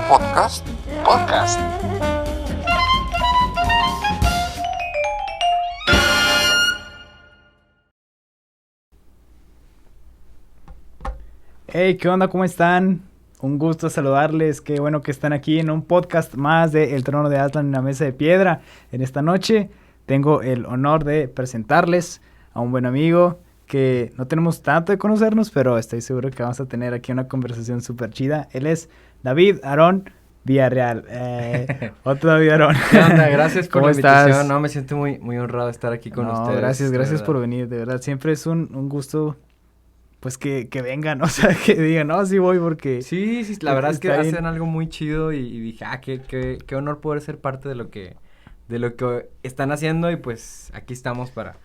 Podcast. Podcast. Hey, ¿qué onda? ¿Cómo están? Un gusto saludarles. Qué bueno que están aquí en un podcast más de El Trono de Aslan en la Mesa de Piedra. En esta noche tengo el honor de presentarles a un buen amigo que no tenemos tanto de conocernos, pero estoy seguro que vamos a tener aquí una conversación súper chida. Él es David Aarón Villarreal. Otro David Aarón. ¿Qué onda? Gracias por ¿Cómo la invitación. estás? No, me siento muy honrado de estar aquí con ustedes. Gracias por venir, de verdad. Siempre es un gusto, pues, que vengan, o sea, que digan, no, sí voy porque... Sí, la verdad es que está bien. hacen algo muy chido y dije, qué honor poder ser parte de lo que están haciendo y pues aquí estamos para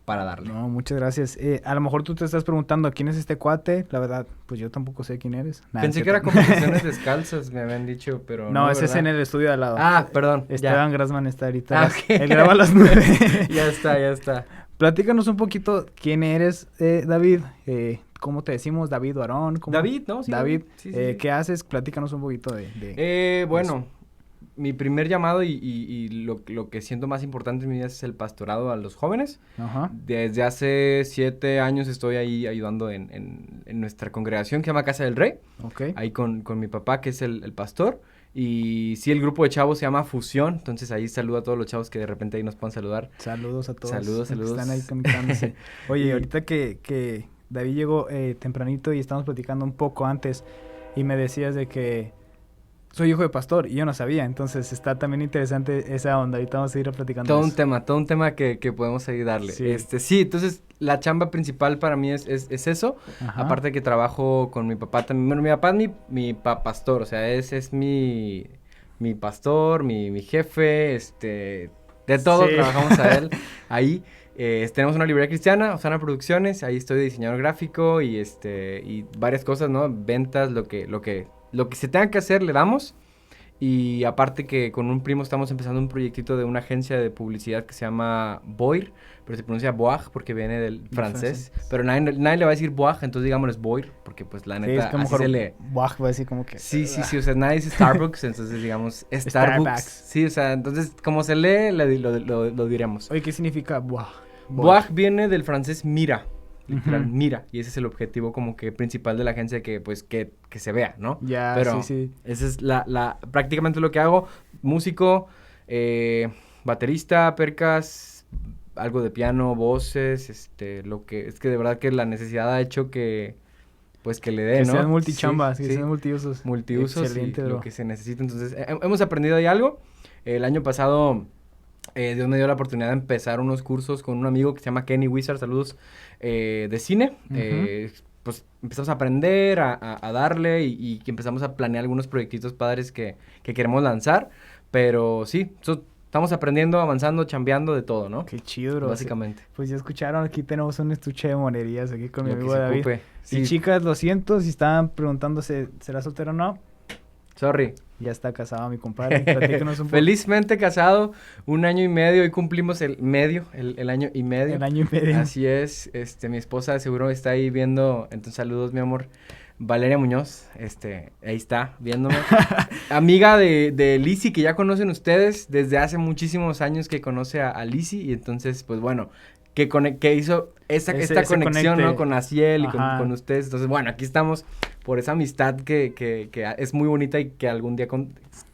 darle. No, muchas gracias. A lo mejor tú te estás preguntando, ¿quién es este cuate? La verdad, pues yo tampoco sé quién eres. Pensé que era Conversaciones Descalzas, me habían dicho, pero no, ese es ¿verdad? en el estudio de al lado. Ah, perdón, Esteban ya. Grassman está ahorita. Ok. Él graba a las 9. Ya está. Platícanos un poquito quién eres, David. ¿Cómo te decimos? ¿David o Aarón? ¿Cómo? David, ¿no? Sí, David. sí. ¿Qué haces? Platícanos un poquito de Bueno, mi primer llamado y lo que siento más importante en mi vida es el pastorado a los jóvenes. Ajá. Desde hace 7 años estoy ahí ayudando en nuestra congregación que se llama Casa del Rey. Ok. Ahí con mi papá, que es el pastor. Y sí, el grupo de chavos se llama Fusión. Entonces ahí saludo a todos los chavos que de repente ahí nos puedan saludar. Saludos a todos. Saludos. Que están ahí conectándose. Oye, ahorita que David llegó tempranito y estamos platicando un poco antes y me decías de que soy hijo de pastor y yo no sabía, entonces está también interesante esa onda. Ahorita vamos a ir platicando Todo eso. un tema que podemos ahí darle. Sí. Sí, entonces la chamba principal para mí es eso. Ajá. Aparte que trabajo con mi papá también. Bueno, mi papá es mi pastor, o sea, es mi pastor, mi jefe, de todo Sí. trabajamos a él ahí. Tenemos una librería cristiana, Osana Producciones, ahí estoy de diseñador gráfico y varias cosas, ¿no? Ventas, lo que se tenga que hacer le damos. Y aparte que con un primo estamos empezando un proyectito de una agencia de publicidad que se llama Boir, pero se pronuncia Boag porque viene del francés. Pero nadie le va a decir Boag, entonces digámosles Boir, porque pues la neta es que así mejor se lee. Boag va a decir como que... Sí, o sea, nadie dice Starbucks, entonces digamos Starbucks. Sí, o sea, entonces como se lee, lo diremos. Oye, ¿qué significa Boag? Boag viene del francés mira. Literal, Ujú. mira, y ese es el objetivo como que principal de la agencia, que pues que se vea, ¿no? Ya, pero sí. esa es prácticamente lo que hago, músico, baterista, percas, algo de piano, voces, es que de verdad que la necesidad ha hecho que, pues que le dé, que ¿no? sean multichambas, Sí, que sean multiusos. multiusos. Excelente, y bro. lo que se necesita, entonces, hemos aprendido ahí algo. El año pasado... Dios me dio la oportunidad de empezar unos cursos con un amigo que se llama Kenny Wizard, saludos, de cine. Pues empezamos a aprender, a darle y empezamos a planear algunos proyectitos padres que queremos lanzar. Pero sí, estamos aprendiendo, avanzando, chambeando de todo, ¿no? Qué chido, bro. Básicamente. Pues ya escucharon, aquí tenemos un estuche de monerías aquí con mi Lo que amigo se David. ocupe. Y Sí, chicas, lo siento si estaban preguntándose, ¿será soltero o no? sorry. Ya está casado mi compadre. Platícanos un poco. Felizmente casado, 1 año y medio, hoy cumplimos el año y medio. El año y medio. Así es, mi esposa seguro está ahí viendo, entonces saludos mi amor, Valeria Muñoz, ahí está, viéndome, amiga de Lizzy, que ya conocen ustedes, desde hace muchísimos años que conoce a Lizzy, y entonces, pues bueno, que hizo esta conexión, conecte. ¿no? Con Aciel y Ajá. con ustedes, entonces, bueno, aquí estamos por esa amistad que es muy bonita y que algún día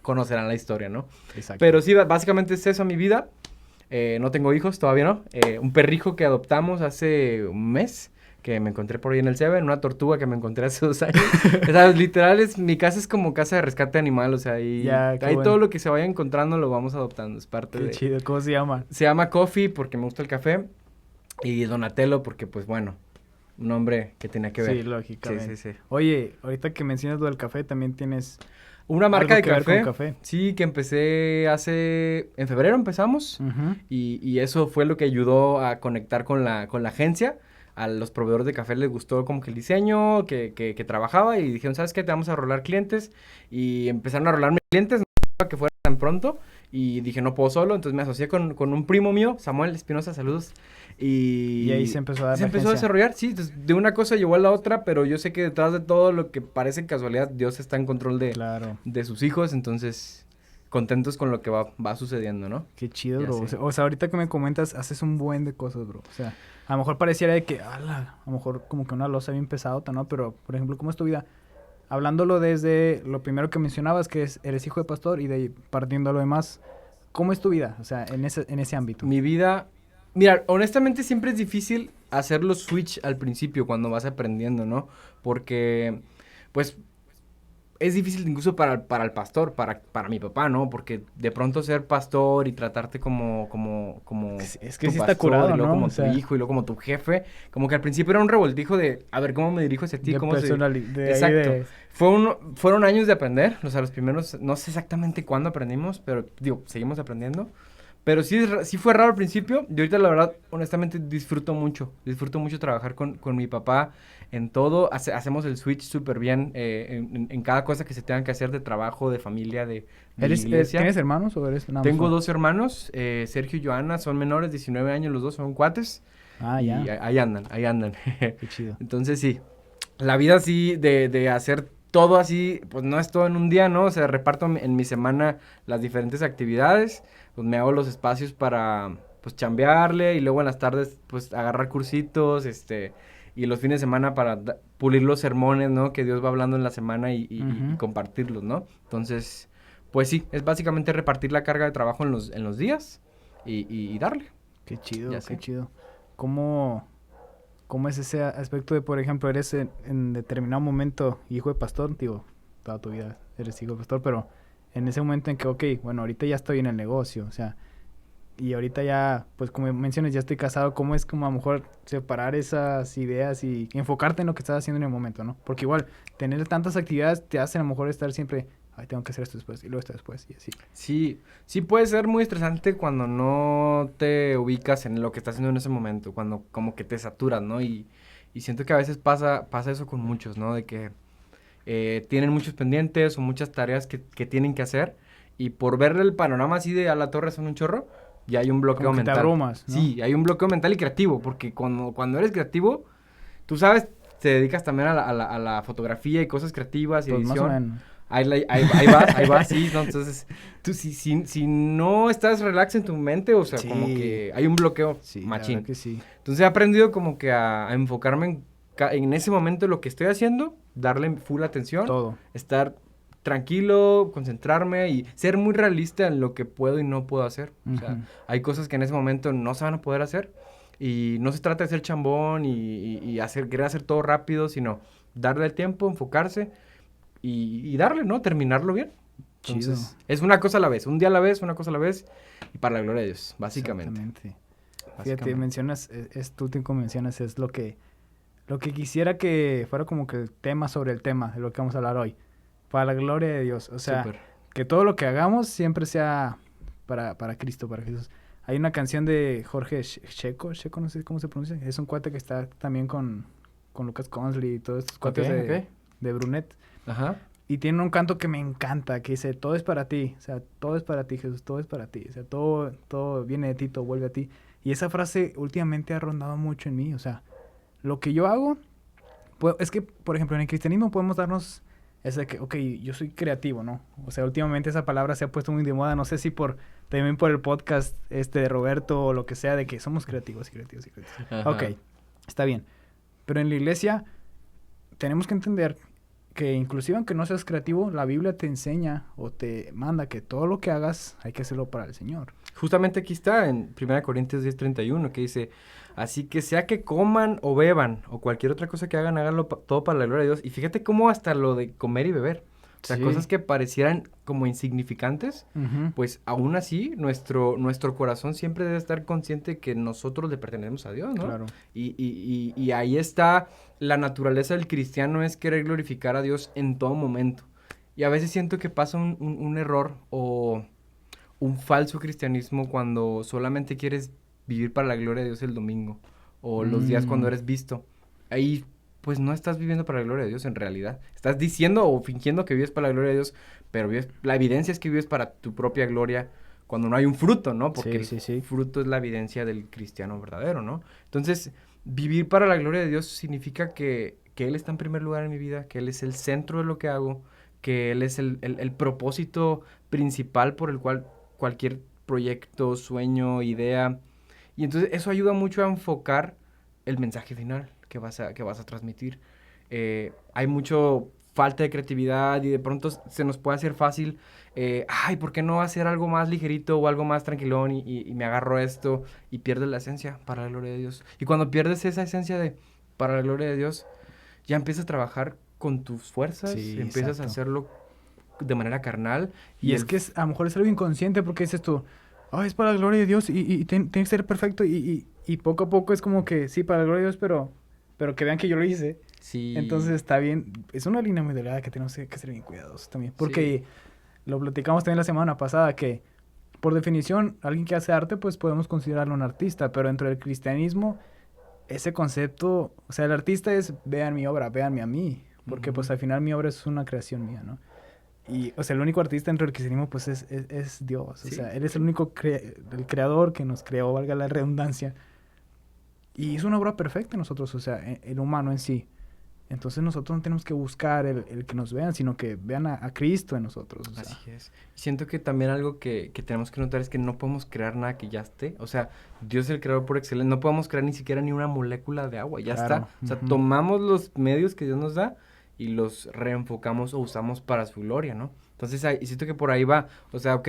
conocerán la historia, ¿no? Exacto. Pero sí, básicamente es eso mi vida. No tengo hijos, todavía no. Un perrijo que adoptamos hace un mes, que me encontré por ahí en el Seven, una tortuga que me encontré hace 2 años. O sea, literal, mi casa es como casa de rescate animal, o sea, ahí bueno. todo lo que se vaya encontrando lo vamos adoptando, es parte Qué de... chido, ¿cómo se llama? Se llama Coffee porque me gusta el café, y Donatello porque, pues, bueno, un hombre que tenía que ver. Sí, lógicamente. Sí. Oye, ahorita que mencionas lo del café, también tienes... Una marca de algo que ver café. con café. Sí, que empecé en febrero empezamos. Ujú. Y eso fue lo que ayudó a conectar con la agencia. A los proveedores de café les gustó como que el diseño que trabajaba y dijeron, ¿sabes qué? Te vamos a rolar clientes. Y empezaron a rolarme clientes, no esperaba que fuera tan pronto. Y dije, no puedo solo, entonces me asocié con un primo mío, Samuel Espinosa, saludos. Y ahí se empezó a dar se la empezó a agencia. desarrollar, sí, entonces, de una cosa llevó a la otra, pero yo sé que detrás de todo lo que parece casualidad, Dios está en control Claro. de sus hijos, entonces contentos con lo que va sucediendo, ¿no? Qué chido, Ya bro. sé. O sea, ahorita que me comentas, haces un buen de cosas, bro. O sea, a lo mejor pareciera de que, ala, a lo mejor como que una losa bien pesadota, ¿no? Pero, por ejemplo, ¿cómo es tu vida? Hablándolo desde lo primero que mencionabas, que es, eres hijo de pastor, y de ahí partiendo a lo demás, ¿cómo es tu vida? O sea, en ese ámbito. Mi vida, mira, honestamente siempre es difícil hacer los switch al principio cuando vas aprendiendo, ¿no? Porque, pues, es difícil incluso para el pastor, para mi papá, ¿no? Porque de pronto ser pastor y tratarte como Es que tu sí está pastor, curado, y luego ¿no? como O tu sea, hijo, y luego como tu jefe, como que al principio era un revoltijo de, a ver, ¿cómo me dirijo hacia ti? de ¿Cómo se...? personalidad. Exacto. Fueron años de aprender, o sea, los primeros, no sé exactamente cuándo aprendimos, pero, digo, seguimos aprendiendo. Pero sí fue raro al principio, y ahorita la verdad, honestamente, disfruto mucho trabajar con mi papá en todo, hacemos el switch súper bien en cada cosa que se tengan que hacer de trabajo, de familia, de iglesia. ¿Tienes hermanos o eres nada más Tengo uno? 2 hermanos, Sergio y Joana, son menores, 19 años, los dos son cuates, Ah, y ya. ahí andan. Qué chido. Entonces sí, la vida así de hacer todo así, pues no es todo en un día, ¿no? O sea, reparto en mi semana las diferentes actividades, pues me hago los espacios para, pues, chambearle y luego en las tardes, pues, agarrar cursitos, y los fines de semana para pulir los sermones, ¿no? Que Dios va hablando en la semana y Ujú. compartirlos, ¿no? Entonces, pues sí, es básicamente repartir la carga de trabajo en los días y darle. Qué chido, Ya qué sé. chido. ¿Cómo, cómo es ese aspecto de, por ejemplo, eres en determinado momento hijo de pastor? Digo, toda tu vida eres hijo de pastor, pero en ese momento en que, ok, bueno, ahorita ya estoy en el negocio, o sea, y ahorita ya, pues como mencionas, ya estoy casado, ¿cómo es como a lo mejor separar esas ideas y enfocarte en lo que estás haciendo en el momento, ¿no? Porque igual, tener tantas actividades te hace a lo mejor estar siempre, ay, tengo que hacer esto después, y luego esto después, y así. Sí puede ser muy estresante cuando no te ubicas en lo que estás haciendo en ese momento, cuando como que te saturas, ¿no? Y siento que a veces pasa eso con muchos, ¿no? De que tienen muchos pendientes o muchas tareas que tienen que hacer y por ver el panorama así de a la torre son un chorro, ya hay un bloqueo Como que te mental. abrumas, ¿no? Sí, hay un bloqueo mental y creativo, porque cuando eres creativo, tú sabes, te dedicas también a la fotografía y cosas creativas y Pues más o edición. menos. Ahí vas, sí, ¿no? Entonces, tú si no estás relax en tu mente, o sea, Sí. como que hay un bloqueo Sí, la machín. verdad que sí. Entonces he aprendido como que a enfocarme en ese momento lo que estoy haciendo, darle full atención, Todo. estar tranquilo, concentrarme y ser muy realista en lo que puedo y no puedo hacer. O sea, Ujú. hay cosas que en ese momento no se van a poder hacer y no se trata de ser chambón querer hacer todo rápido, sino darle el tiempo, enfocarse y darle, ¿no? Terminarlo bien. Chido. Entonces, es una cosa a la vez, un día a la vez, una cosa a la vez y para la gloria de Dios, básicamente. Exactamente. Fíjate, Básicamente. mencionas, tú último mencionas, es lo que quisiera que fuera como que el tema sobre el tema de lo que vamos a hablar hoy. Para la gloria de Dios. O sea, Súper. que todo lo que hagamos siempre sea para Cristo, para Jesús. Hay una canción de Jorge Checo, no sé cómo se pronuncia. Es un cuate que está también con Lucas Consley y todos estos cuates Ok. de Brunet. Ajá. Y tiene un canto que me encanta, que dice, todo es para ti, o sea, todo es para ti, Jesús, todo es para ti, o sea, todo viene de ti, todo vuelve a ti. Y esa frase últimamente ha rondado mucho en mí, o sea, lo que yo hago, pues, es que, por ejemplo, en el cristianismo podemos darnos esa de que, ok, yo soy creativo, ¿no? O sea, últimamente esa palabra se ha puesto muy de moda, no sé si también por el podcast de Roberto o lo que sea, de que somos creativos y creativos y creativos. Ajá. Ok, está bien. Pero en la iglesia tenemos que entender que inclusive aunque no seas creativo, la Biblia te enseña o te manda que todo lo que hagas hay que hacerlo para el Señor. Justamente aquí está en 1 Corintios 10:31 que dice, así que sea que coman o beban o cualquier otra cosa que hagan, háganlo todo para la gloria de Dios. Y fíjate cómo hasta lo de comer y beber, o sea, Sí. cosas que parecieran como insignificantes, Ujú. pues aún así nuestro corazón siempre debe estar consciente que nosotros le pertenecemos a Dios, ¿no? Claro. Y ahí está la naturaleza del cristiano, es querer glorificar a Dios en todo momento. Y a veces siento que pasa un error o un falso cristianismo cuando solamente quieres vivir para la gloria de Dios el domingo o los días cuando eres visto. Ahí pues no estás viviendo para la gloria de Dios en realidad. Estás diciendo o fingiendo que vives para la gloria de Dios, pero la evidencia es que vives para tu propia gloria cuando no hay un fruto, ¿no? Porque Sí. el fruto es la evidencia del cristiano verdadero, ¿no? Entonces, vivir para la gloria de Dios significa que Él está en primer lugar en mi vida, que Él es el centro de lo que hago, que Él es el propósito principal por el cual cualquier proyecto, sueño, idea. Y entonces eso ayuda mucho a enfocar el mensaje final que vas a transmitir. Hay mucho falta de creatividad y de pronto se nos puede hacer fácil, ¿por qué no hacer algo más ligerito o algo más tranquilón y me agarro a esto y pierdes la esencia para la gloria de Dios? Y cuando pierdes esa esencia de para la gloria de Dios, ya empiezas a trabajar con tus fuerzas, Sí, empiezas a exacto. hacerlo de manera carnal. Y es que a lo mejor es algo inconsciente porque dices tú, es para la gloria de Dios y tiene que ser perfecto y poco a poco es como que sí, para la gloria de Dios, pero que vean que yo lo hice. Sí. Entonces está bien, es una línea muy delgada que tenemos que ser bien cuidadosos también. Porque lo platicamos también la semana pasada que por definición alguien que hace arte pues podemos considerarlo un artista, pero dentro del cristianismo ese concepto, o sea, el artista es vean mi obra, véanme a mí, porque pues al final mi obra es una creación mía, ¿no? Y, o sea, el único artista dentro del cristianismo, pues, es Dios. Sí, O sea, Él es el único el creador que nos creó, valga la redundancia. Y es una obra perfecta en nosotros, o sea, el humano en sí. Entonces nosotros no tenemos que buscar el que nos vean, sino que vean a Cristo en nosotros. O sea. Así es. Siento que también algo que tenemos que notar es que no podemos crear nada que ya esté. O sea, Dios es el creador por excelencia. No podemos crear ni siquiera ni una molécula de agua. Ya Claro, está. O sea, ujú. tomamos los medios que Dios nos da y los reenfocamos o usamos para su gloria, ¿no? Entonces, y siento que por ahí va. O sea, ok,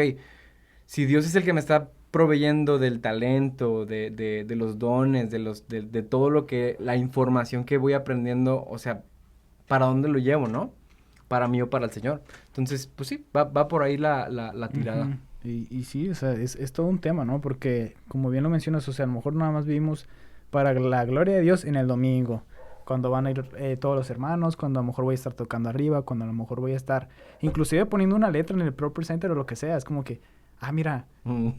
si Dios es el que me está proveyendo del talento, de los dones, de todo lo que, la información que voy aprendiendo, o sea, ¿para dónde lo llevo, no? Para mí o para el Señor. Entonces, pues sí, va por ahí la tirada. Ujú. Y sí, o sea, es todo un tema, ¿no? Porque, como bien lo mencionas, o sea, a lo mejor nada más vivimos para la gloria de Dios en el domingo, cuando van a ir todos los hermanos, cuando a lo mejor voy a estar tocando arriba, cuando a lo mejor voy a estar, inclusive poniendo una letra en el Pro Presenter o lo que sea, es como que, mira, Mm.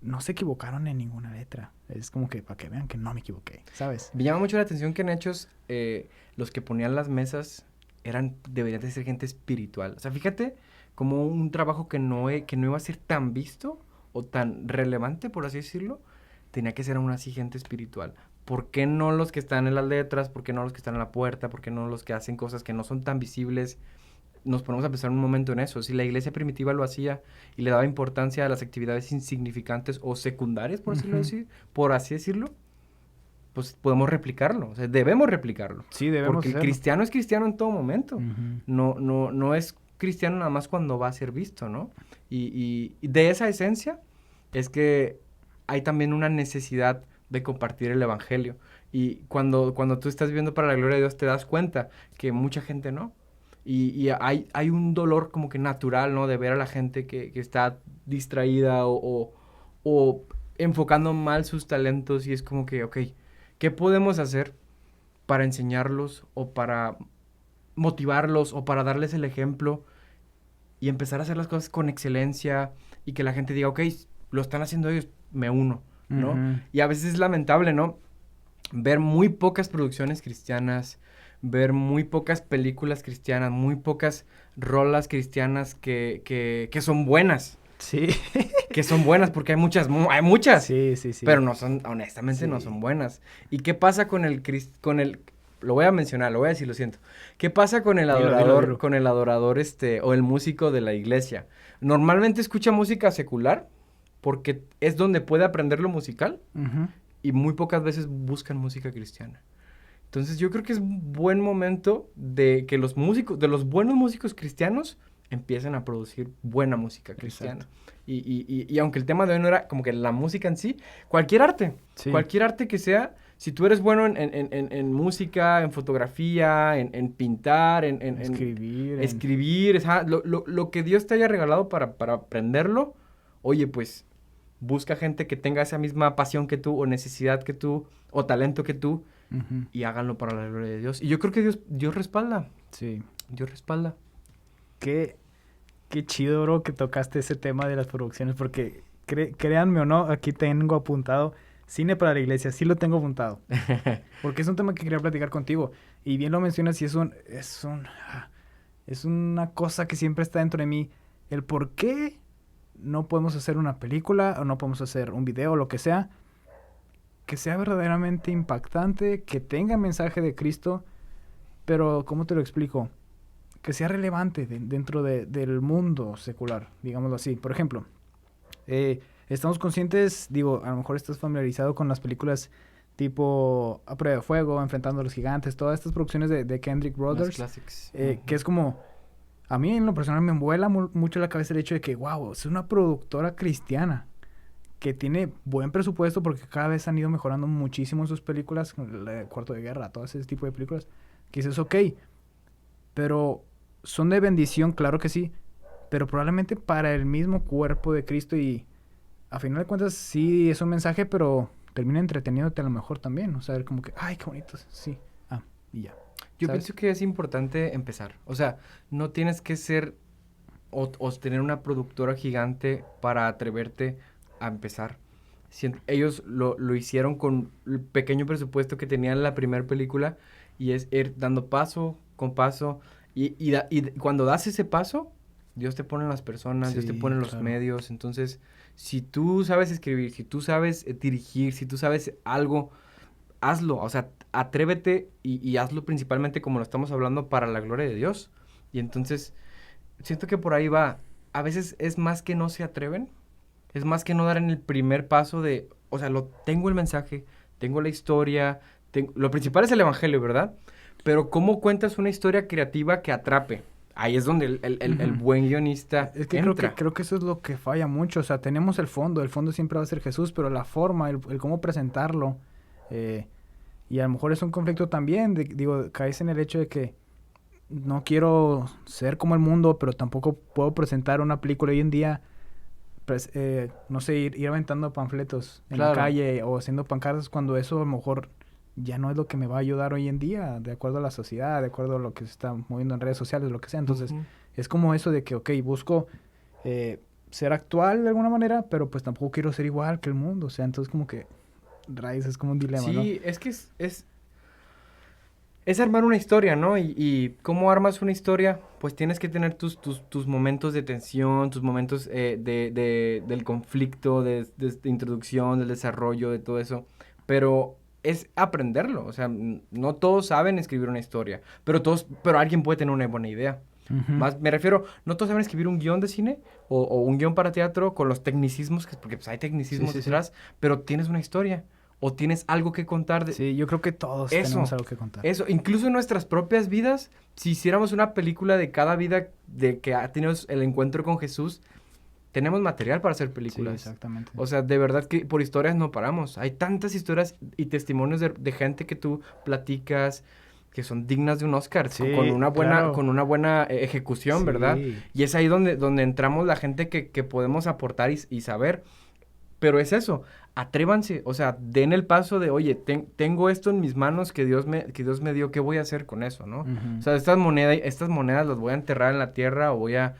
no se equivocaron en ninguna letra. Es como que para que vean que no me equivoqué, ¿sabes? Me llama mucho la atención que en Hechos los que ponían las mesas deberían de ser gente espiritual. O sea, fíjate como un trabajo que que no iba a ser tan visto o tan relevante, por así decirlo, tenía que ser aún así gente espiritual. ¿Por qué no los que están en las letras? ¿Por qué no los que están en la puerta? ¿Por qué no los que hacen cosas que no son tan visibles? Nos ponemos a pensar un momento en eso. Si la iglesia primitiva lo hacía y le daba importancia a las actividades insignificantes o secundarias, por así decirlo, pues podemos replicarlo. O sea, debemos replicarlo. Sí, debemos Porque el hacerlo. cristiano es cristiano en todo momento. Ujú. No es cristiano nada más cuando va a ser visto, ¿no? Y de esa esencia es que hay también una necesidad de compartir el evangelio. Y cuando tú estás viviendo para la gloria de Dios te das cuenta que mucha gente no. Y hay un dolor como que natural, ¿no? De ver a la gente que está distraída o enfocando mal sus talentos y es como que, ok, ¿qué podemos hacer para enseñarlos o para motivarlos o para darles el ejemplo y empezar a hacer las cosas con excelencia y que la gente diga, ok, lo están haciendo ellos, me uno, ¿no? Ujú. Y a veces es lamentable, ¿no? Ver muy pocas producciones cristianas, ver muy pocas películas cristianas, muy pocas rolas cristianas que son buenas. Sí. Que son buenas porque hay muchas. Sí. Pero no son, honestamente, no Sí. son buenas. ¿Y qué pasa con lo voy a mencionar, lo voy a decir, lo siento. ¿Qué pasa con el Dilo, adorador, dilo. con el adorador, o el músico de la iglesia? Normalmente escucha música secular porque es donde puede aprender lo musical Ujú. y muy pocas veces buscan música cristiana. Entonces yo creo que es un buen momento de que los buenos músicos cristianos empiecen a producir buena música cristiana. Exacto. Y aunque el tema de hoy no era como que la música en sí, cualquier arte que sea, si tú eres bueno en música, en fotografía, en pintar, en escribir, lo que Dios te haya regalado para aprenderlo, oye, pues busca gente que tenga esa misma pasión que tú, o necesidad que tú, o talento que tú, Ujú. y háganlo para la gloria de Dios. Y yo creo que Dios respalda. Sí. Dios respalda. Qué chido, bro, que tocaste ese tema de las producciones, porque créanme o no, aquí tengo apuntado cine para la iglesia, sí lo tengo apuntado, porque es un tema que quería platicar contigo, y bien lo mencionas y es una cosa que siempre está dentro de mí, el por qué no podemos hacer una película o no podemos hacer un video o lo que sea verdaderamente impactante, que tenga mensaje de Cristo, pero ¿cómo te lo explico? Que sea relevante dentro del mundo secular, digámoslo así. Por ejemplo, estamos conscientes, digo, a lo mejor estás familiarizado con las películas tipo A Prueba de Fuego, Enfrentando a los Gigantes, todas estas producciones de Kendrick Brothers. Los clásicos. Que es como, a mí en lo personal me vuela mucho la cabeza el hecho de que, wow, es una productora cristiana que tiene buen presupuesto porque cada vez han ido mejorando muchísimo en sus películas, Cuarto de Guerra, todo ese tipo de películas, que dices, ok, pero son de bendición, claro que sí, pero probablemente para el mismo cuerpo de Cristo y a final de cuentas sí es un mensaje, pero termina entreteniéndote a lo mejor también, o sea, como que, ay, qué bonitos, sí, y ya. Yo ¿Sabes? pienso que es importante empezar. O sea, no tienes que ser o tener una productora gigante para atreverte a empezar. Ellos lo hicieron con el pequeño presupuesto que tenían en la primera película y es ir dando paso con paso. Y cuando das ese paso, Dios te pone las personas, Dios te Sí, pone los claro. medios. Entonces, si tú sabes escribir, si tú sabes dirigir, si tú sabes algo, hazlo, o sea, atrévete y hazlo principalmente como lo estamos hablando para la gloria de Dios. Y entonces, siento que por ahí va. A veces es más que no se atreven, es más que no dar en el primer paso de, o sea, tengo el mensaje, tengo la historia, lo principal es el evangelio, ¿verdad? Pero ¿cómo cuentas una historia creativa que atrape? Ahí es donde el Ujú. buen guionista Es que entra. creo que eso es lo que falla mucho. O sea, tenemos el fondo siempre va a ser Jesús, pero la forma, el cómo presentarlo, eh, y a lo mejor es un conflicto también, digo, caes en el hecho de que no quiero ser como el mundo, pero tampoco puedo presentar una película hoy en día, no sé, ir aventando panfletos en la Claro. calle o haciendo pancartas cuando eso a lo mejor ya no es lo que me va a ayudar hoy en día, de acuerdo a la sociedad, de acuerdo a lo que se está moviendo en redes sociales, lo que sea. Entonces, Ujú. es como eso de que, ok, busco ser actual de alguna manera, pero pues tampoco quiero ser igual que el mundo. O sea, entonces como que, raíz, es como un dilema, ¿no? Sí, es que es armar una historia, ¿no? Y cómo armas una historia, pues tienes que tener tus momentos de tensión, tus momentos del conflicto, de introducción, del desarrollo, de todo eso. Pero es aprenderlo. O sea, no todos saben escribir una historia, pero alguien puede tener una buena idea. Ujú. Más, me refiero, no todos saben escribir un guión de cine o un guión para teatro con los tecnicismos, porque pues, hay Sí, tecnicismos sí, sí. detrás, pero tienes una historia o tienes algo que contar de Sí, yo creo que todos eso. tenemos algo que contar. Eso, incluso en nuestras propias vidas, si hiciéramos una película de cada vida de que ha tenido el encuentro con Jesús, tenemos material para hacer Sí, películas. exactamente. O sea, de verdad que por historias no paramos. Hay tantas historias y testimonios de gente que tú platicas que son dignas de un Oscar, Sí, con claro. una buena ejecución, ¿verdad? Sí. Y es ahí donde entramos la gente que podemos aportar y saber. Pero es eso, atrévanse, o sea, den el paso de, oye, tengo esto en mis manos que Dios me dio, ¿qué voy a hacer con eso, no? Ujú. O sea, estas monedas las voy a enterrar en la tierra o voy a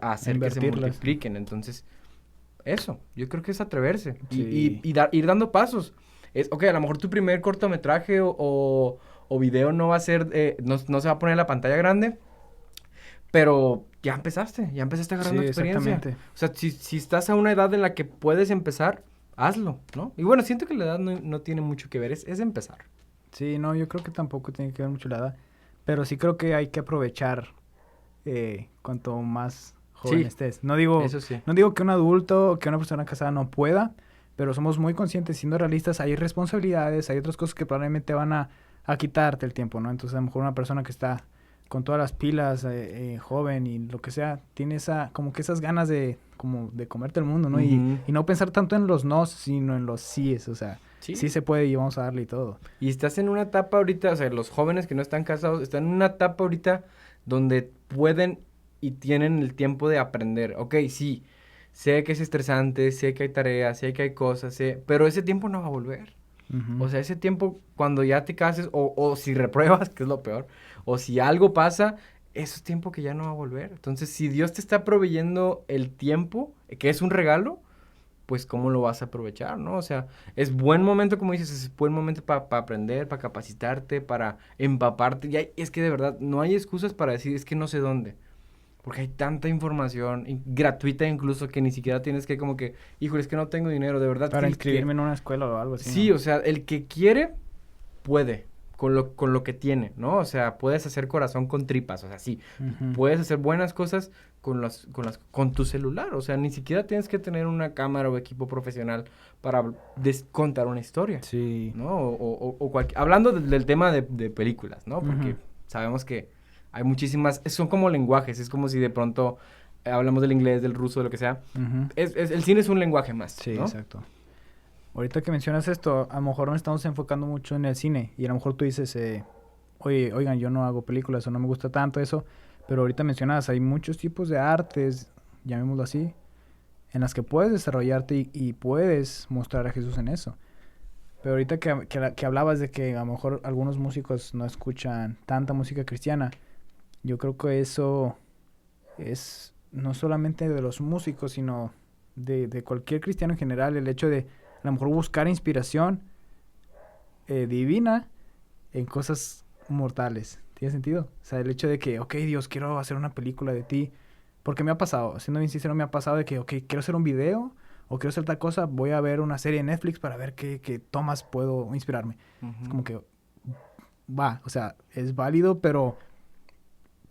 hacer que se Invertirlas. multipliquen. Entonces, eso, yo creo que es atreverse Sí. ir dando pasos. Ok, a lo mejor tu primer cortometraje o video no va a ser, no se va a poner en la pantalla grande, pero ya empezaste agarrando Sí, experiencia. exactamente. O sea, si estás a una edad en la que puedes empezar, hazlo, ¿no? Y bueno, siento que la edad no tiene mucho que ver, es empezar. Sí, no, yo creo que tampoco tiene que ver mucho la edad. Pero sí creo que hay que aprovechar cuanto más joven Sí, estés. eso sí. No digo que un adulto o que una persona casada no pueda, pero somos muy conscientes, siendo realistas, hay responsabilidades, hay otras cosas que probablemente van a quitarte el tiempo, ¿no? Entonces a lo mejor una persona que está con todas las pilas, joven y lo que sea, tiene como que esas ganas como de comerte el mundo, ¿no? Ujú. Y no pensar tanto en los nos, sino en los síes, o sea, Sí. sí se puede y vamos a darle y todo. Y estás en una etapa ahorita, o sea, los jóvenes que no están casados, están en una etapa ahorita donde pueden y tienen el tiempo de aprender. Ok, sí, sé que es estresante, sé que hay tareas, sé que hay cosas, pero ese tiempo no va a volver. Ujú. O sea, ese tiempo cuando ya te cases o si repruebas, que es lo peor, o si algo pasa, eso es tiempo que ya no va a volver. Entonces, si Dios te está proveyendo el tiempo, que es un regalo, pues cómo lo vas a aprovechar, ¿no? O sea, es buen momento, como dices, es buen momento para aprender, para capacitarte, para empaparte. Es que de verdad no hay excusas para decir, es que no sé dónde. Porque hay tanta información gratuita incluso que ni siquiera tienes que como que, híjole, es que no tengo dinero, de verdad. Para que inscribirme en una escuela o algo así. Sí, ¿no? o sea, el que quiere, puede, con lo que tiene, ¿no? O sea, puedes hacer corazón con tripas, o sea, sí, Ujú. puedes hacer buenas cosas con tu celular, o sea, ni siquiera tienes que tener una cámara o equipo profesional para contar una historia, Sí. ¿no? Hablando del tema de películas, ¿no? Porque Ujú. sabemos que hay muchísimas, son como lenguajes, es como si de pronto hablamos del inglés, del ruso, de lo que sea. Ujú. El cine es un lenguaje más, Sí, ¿no? exacto. Ahorita que mencionas esto, a lo mejor nos estamos enfocando mucho en el cine y a lo mejor tú dices, oye, oigan, yo no hago películas o no me gusta tanto eso, pero ahorita mencionas, hay muchos tipos de artes, llamémoslo así, en las que puedes desarrollarte y puedes mostrar a Jesús en eso. Pero ahorita que hablabas de que a lo mejor algunos músicos no escuchan tanta música cristiana, yo creo que eso es no solamente de los músicos, sino de cualquier cristiano en general, el hecho de a lo mejor buscar inspiración divina en cosas mortales. ¿Tiene sentido? O sea, el hecho de que, ok, Dios, quiero hacer una película de ti. Porque me ha pasado, siendo bien sincero, me ha pasado de que, ok, quiero hacer un video o quiero hacer tal cosa, voy a ver una serie de Netflix para ver qué tomas puedo inspirarme. Es como que, va, o sea, es válido, pero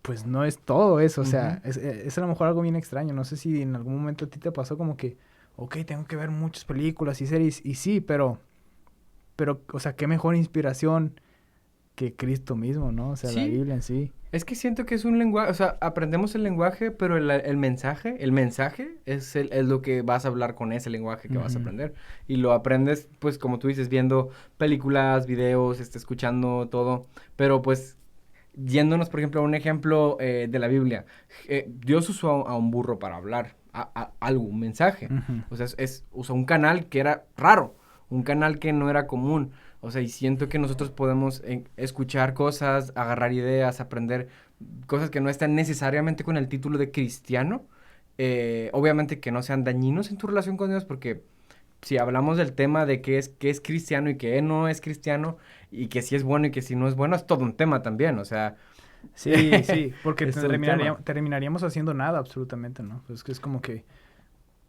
pues no es todo eso. O sea, es a lo mejor algo bien extraño. No sé si en algún momento a ti te pasó como que, ok, tengo que ver muchas películas y series, y sí, pero, o sea, qué mejor inspiración que Cristo mismo, ¿no? O sea, la Sí, Biblia en sí. es que siento que es un lenguaje, o sea, aprendemos el lenguaje, pero el mensaje es lo que vas a hablar con ese lenguaje que vas a Ujú. aprender. Y lo aprendes, pues, como tú dices, viendo películas, videos, escuchando todo. Pero, pues, yéndonos, por ejemplo, a un ejemplo de la Biblia. Dios usó a un burro para hablar algo, un mensaje. Ujú. O sea, usó un canal que era raro, un canal que no era común. O sea, y siento que nosotros podemos escuchar cosas, agarrar ideas, aprender cosas que no están necesariamente con el título de cristiano. Obviamente que no sean dañinos en tu relación con Dios, porque si hablamos del tema de qué es cristiano y qué no es cristiano, y que si es bueno y que si no es bueno, es todo un tema también, o sea, Sí, sí, porque es todo un tema. terminaríamos haciendo nada absolutamente, ¿no? Pues que es como que,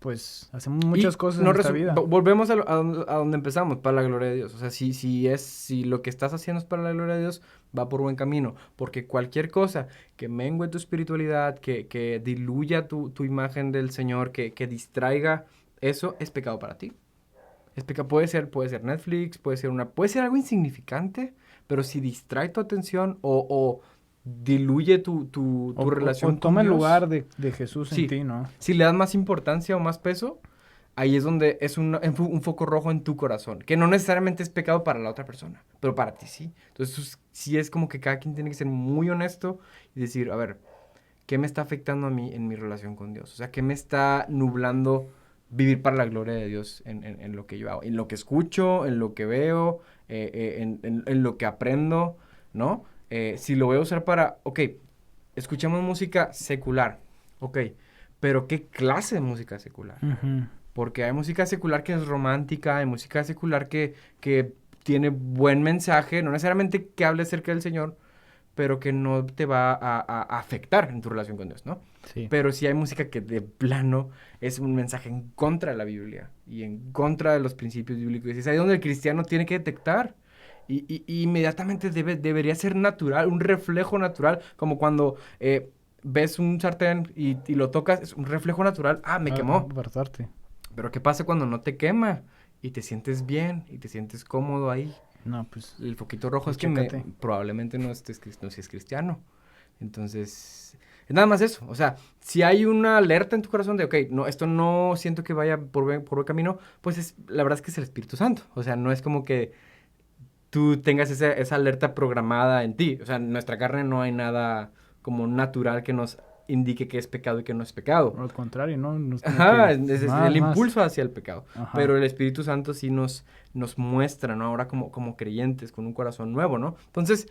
pues, hacemos Y muchas cosas en nuestra vida. volvemos a donde empezamos, para la gloria de Dios. O sea, si lo que estás haciendo es para la gloria de Dios, va por buen camino. Porque cualquier cosa que mengue tu espiritualidad, que diluya tu imagen del Señor, que distraiga, eso es pecado para ti. Puede ser Netflix, puede ser algo insignificante, pero si distrae tu atención o diluye tu O relación con toma el Dios, lugar de Jesús en sí, ti, ¿no? si le das más importancia o más peso, ahí es donde es un foco rojo en tu corazón, que no necesariamente es pecado para la otra persona, pero para ti sí. Entonces, sí es como que cada quien tiene que ser muy honesto y decir, a ver, ¿qué me está afectando a mí en mi relación con Dios? O sea, ¿qué me está nublando vivir para la gloria de Dios en lo que yo hago? En lo que escucho, en lo que veo, en lo que aprendo, ¿no? Si lo voy a usar para, ok, escuchamos música secular, ok, pero ¿qué clase de música secular? Ujú. Porque hay música secular que es romántica, hay música secular que tiene buen mensaje, no necesariamente que hable acerca del Señor, pero que no te va a afectar en tu relación con Dios, ¿no? Sí. Pero sí hay música que de plano es un mensaje en contra de la Biblia y en contra de los principios bíblicos. Y es ahí donde el cristiano tiene que detectar. Y inmediatamente debería ser natural, un reflejo natural, como cuando ves un sartén y lo tocas, es un reflejo natural, me quemó. Apartarte. Pero ¿qué pasa cuando no te quema y te sientes bien y te sientes cómodo ahí? No, pues, El foquito rojo pues es que chécate. probablemente no seas cristiano. Entonces, es nada más eso. O sea, si hay una alerta en tu corazón de, ok, no, esto no siento que vaya por buen camino, pues la verdad es que es el Espíritu Santo. O sea, no es como que tú tengas esa alerta programada en ti. O sea, en nuestra carne no hay nada como natural que nos indique que es pecado y que no es pecado. Al contrario, ¿no? No es como Ajá, que es más, el más. impulso hacia el pecado. Ajá. Pero el Espíritu Santo sí nos muestra, ¿no? Ahora como creyentes, con un corazón nuevo, ¿no? Entonces,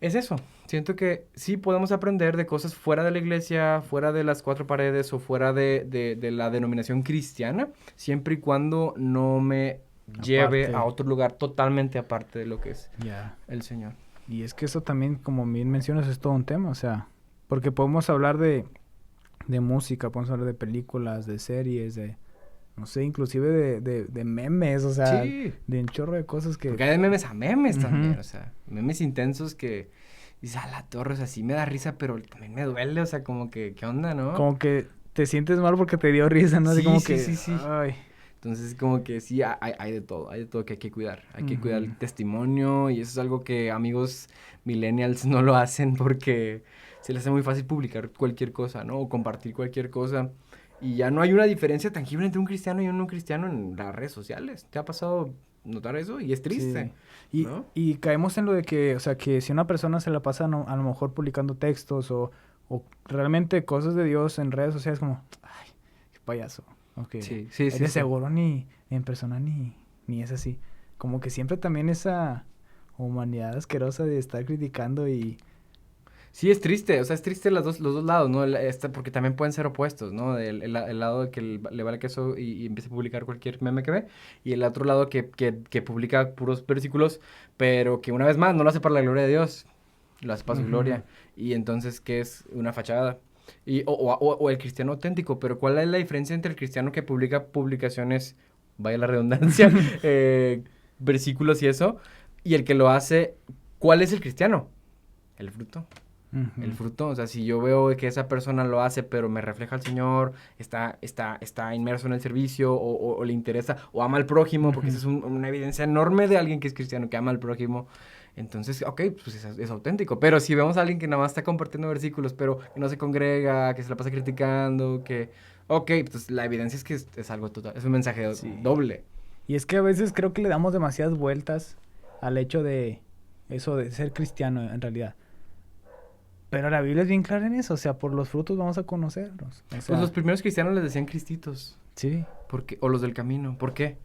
es eso. Siento que sí podemos aprender de cosas fuera de la iglesia, fuera de las cuatro paredes o fuera de la denominación cristiana, siempre y cuando no me lleve Aparte. a otro lugar totalmente aparte de lo que es Ya. el Señor. Y es que eso también, como bien mencionas, es todo un tema, o sea, porque podemos hablar de música, podemos hablar de películas, de series, de, no sé, inclusive de memes, o sea, Sí. de un chorro de cosas que... Porque hay de memes a memes también, Ujú. o sea, memes intensos que dices, a la torre, o sea, sí me da risa, pero también me duele, o sea, como que, ¿qué onda, no? Como que te sientes mal porque te dio risa, ¿no? Así Sí, como sí, que, sí, sí. ay. Entonces, como que sí, hay de todo que hay que cuidar. Hay que cuidar el Ujú. testimonio y eso es algo que amigos millennials no lo hacen porque se les hace muy fácil publicar cualquier cosa, ¿no? O compartir cualquier cosa. Y ya no hay una diferencia tangible entre un cristiano y un no cristiano en las redes sociales. ¿Te ha pasado notar eso? Y es triste, Sí. Y, ¿no? y caemos en lo de que, o sea, que si una persona se la pasa a lo mejor publicando textos o realmente cosas de Dios en redes sociales, como, ay, qué payaso. Ok, Sí, sí, sí, de sí. seguro ni en persona ni es así. Como que siempre también esa humanidad asquerosa de estar criticando y... Sí, es triste, o sea, es triste los dos lados, ¿no? Porque también pueden ser opuestos, ¿no? El lado de que le vale queso y empieza a publicar cualquier meme que ve, y el otro lado que publica puros versículos, pero que una vez más no lo hace para la gloria de Dios, lo hace para su Ujú. gloria, y entonces, ¿qué es? Una fachada. O el cristiano auténtico, pero ¿cuál es la diferencia entre el cristiano que publica publicaciones, vaya la redundancia, eh, versículos y eso, y el que lo hace? ¿Cuál es el cristiano? El fruto. El Ujú. fruto, o sea, si yo veo que esa persona lo hace, pero me refleja al Señor, está inmerso en el servicio, o le interesa, o ama al prójimo, porque esa Ujú. es una evidencia enorme de alguien que es cristiano, que ama al prójimo. Entonces, ok, pues es auténtico. Pero si vemos a alguien que nada más está compartiendo versículos, pero que no se congrega, que se la pasa criticando, que... Ok, pues la evidencia es que es algo total, es un mensaje Sí. doble. Y es que a veces creo que le damos demasiadas vueltas al hecho de eso de ser cristiano en realidad. Pero la Biblia es bien clara en eso, o sea, por los frutos vamos a conocerlos. O Pues los sea, primeros cristianos les decían cristitos. sí, O los del camino. ¿Por qué?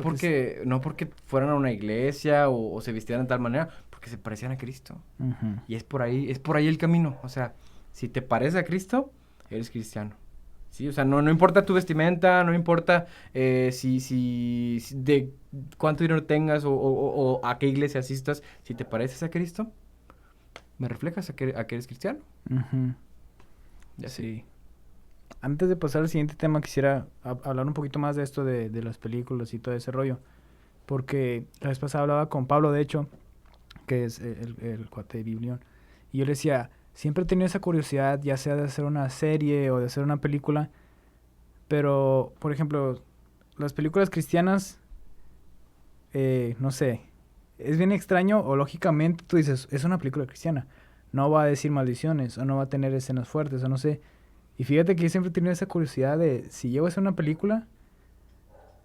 porque es... No porque fueran a una iglesia o se vistieran de tal manera, porque se parecían a Cristo. Ujú. Y es por ahí el camino. O sea, si te pareces a Cristo, eres cristiano. Sí, o sea, no importa tu vestimenta, no importa si de cuánto dinero tengas o a qué iglesia asistas, si te pareces a Cristo, me reflejas a que eres cristiano. Ujú. Y así. Sí. Antes de pasar al siguiente tema, quisiera hablar un poquito más de esto de las películas y todo ese rollo. Porque la vez pasada hablaba con Pablo, de hecho, que es el cuate de Biblión. Y yo le decía, siempre he tenido esa curiosidad, ya sea de hacer una serie o de hacer una película. Pero, por ejemplo, las películas cristianas, no sé, es bien extraño o lógicamente tú dices, es una película cristiana. No va a decir maldiciones o no va a tener escenas fuertes o no sé. Y fíjate que yo siempre he tenido esa curiosidad de si llego a hacer una película,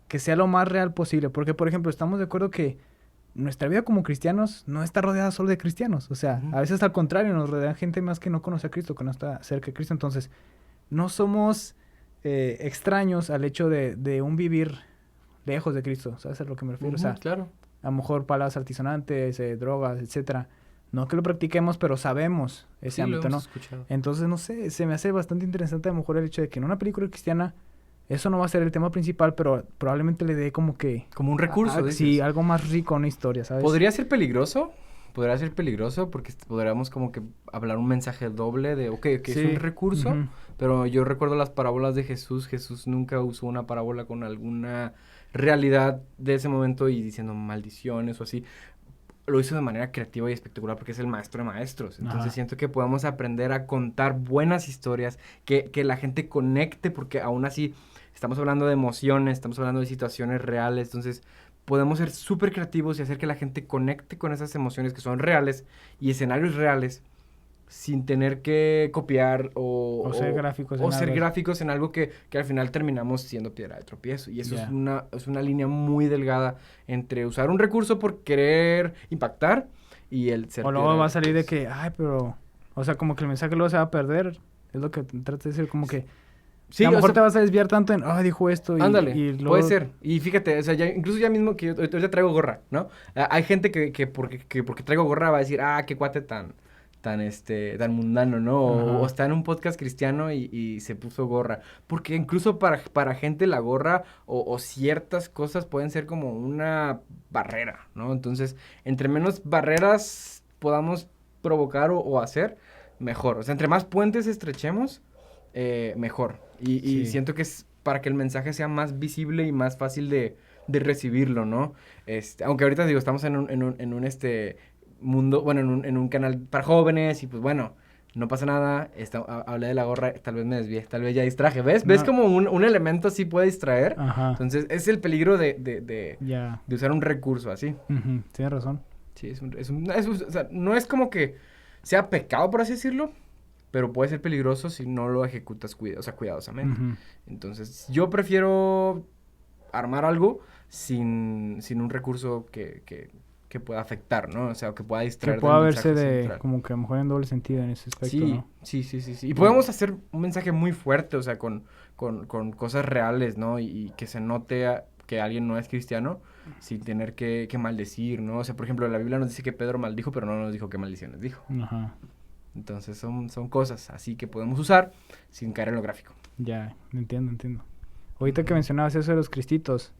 que sea lo más real posible. Porque, por ejemplo, estamos de acuerdo que nuestra vida como cristianos no está rodeada solo de cristianos. O sea, Ujú. a veces al contrario, nos rodea gente más que no conoce a Cristo, que no está cerca de Cristo. Entonces, no somos extraños al hecho de un vivir lejos de Cristo. ¿Sabes a lo que me refiero? O Ujú, sea, claro. a lo mejor palabras altisonantes, drogas, etcétera. No que lo practiquemos, pero sabemos ese Sí, lo ámbito, hemos ¿no? escuchado. Entonces, no sé, se me hace bastante interesante a lo mejor el hecho de que en una película cristiana eso no va a ser el tema principal, pero probablemente le dé como que, Como un recurso, sí, dices. algo más rico a una historia, ¿sabes? Podría ser peligroso porque podríamos como que hablar un mensaje doble de, ok, que es un Sí. recurso, Ujú. pero yo recuerdo las parábolas de Jesús. Jesús nunca usó una parábola con alguna realidad de ese momento y diciendo maldiciones o así. Lo hizo de manera creativa y espectacular porque es el maestro de maestros. Entonces Ajá. siento que podemos aprender a contar buenas historias, que la gente conecte, porque aún así estamos hablando de emociones, estamos hablando de situaciones reales. Entonces podemos ser súper creativos y hacer que la gente conecte con esas emociones que son reales y escenarios reales sin tener que copiar O ser gráficos o en ser algo. gráficos en algo que al final terminamos siendo piedra de tropiezo. Y eso Ya. es una línea muy delgada entre usar un recurso por querer impactar y el ser O piedra luego de va a salir de tropiezo. que, ay, pero... O sea, como que el mensaje luego se va a perder. Es lo que trato de decir, como que... A Sí, lo o mejor sea, te vas a desviar tanto en, ah, dijo esto ándale, y puede luego... ser. Y fíjate, o sea, incluso ya mismo que yo ahorita traigo gorra, ¿no? Hay gente que porque traigo gorra va a decir, ah, qué cuate tan mundano, ¿no? O Ajá. está en un podcast cristiano y se puso gorra. Porque incluso para gente la gorra o ciertas cosas pueden ser como una barrera, ¿no? Entonces, entre menos barreras podamos provocar o hacer, mejor. O sea, entre más puentes estrechemos, mejor. Y siento que es para que el mensaje sea más visible y más fácil de recibirlo, ¿no? Aunque ahorita digo, estamos en un mundo, bueno, en un canal para jóvenes y pues bueno, no pasa nada. Hablé de la gorra, tal vez me desvié, tal vez ya distraje. ¿Ves? No. ¿Ves como un elemento así puede distraer? Ajá. Entonces, es el peligro de usar un recurso así. Tienes razón. Sí, o sea, no es como que sea pecado, por así decirlo, pero puede ser peligroso si no lo ejecutas cuidadosamente. Entonces, yo prefiero armar algo sin un recurso que pueda afectar, ¿no? O sea, que pueda distraer Que pueda del verse mensaje de central. como que a lo mejor en doble sentido en ese aspecto, Sí, ¿no? sí. Y podemos hacer un mensaje muy fuerte, o sea, con cosas reales, ¿no? Y que se note que alguien no es cristiano sin tener que maldecir, ¿no? O sea, por ejemplo, la Biblia nos dice que Pedro maldijo, pero no nos dijo qué maldiciones dijo. Ajá. Entonces, son cosas así que podemos usar sin caer en lo gráfico. Ya, entiendo. Ahorita que mencionabas eso de los cristitos,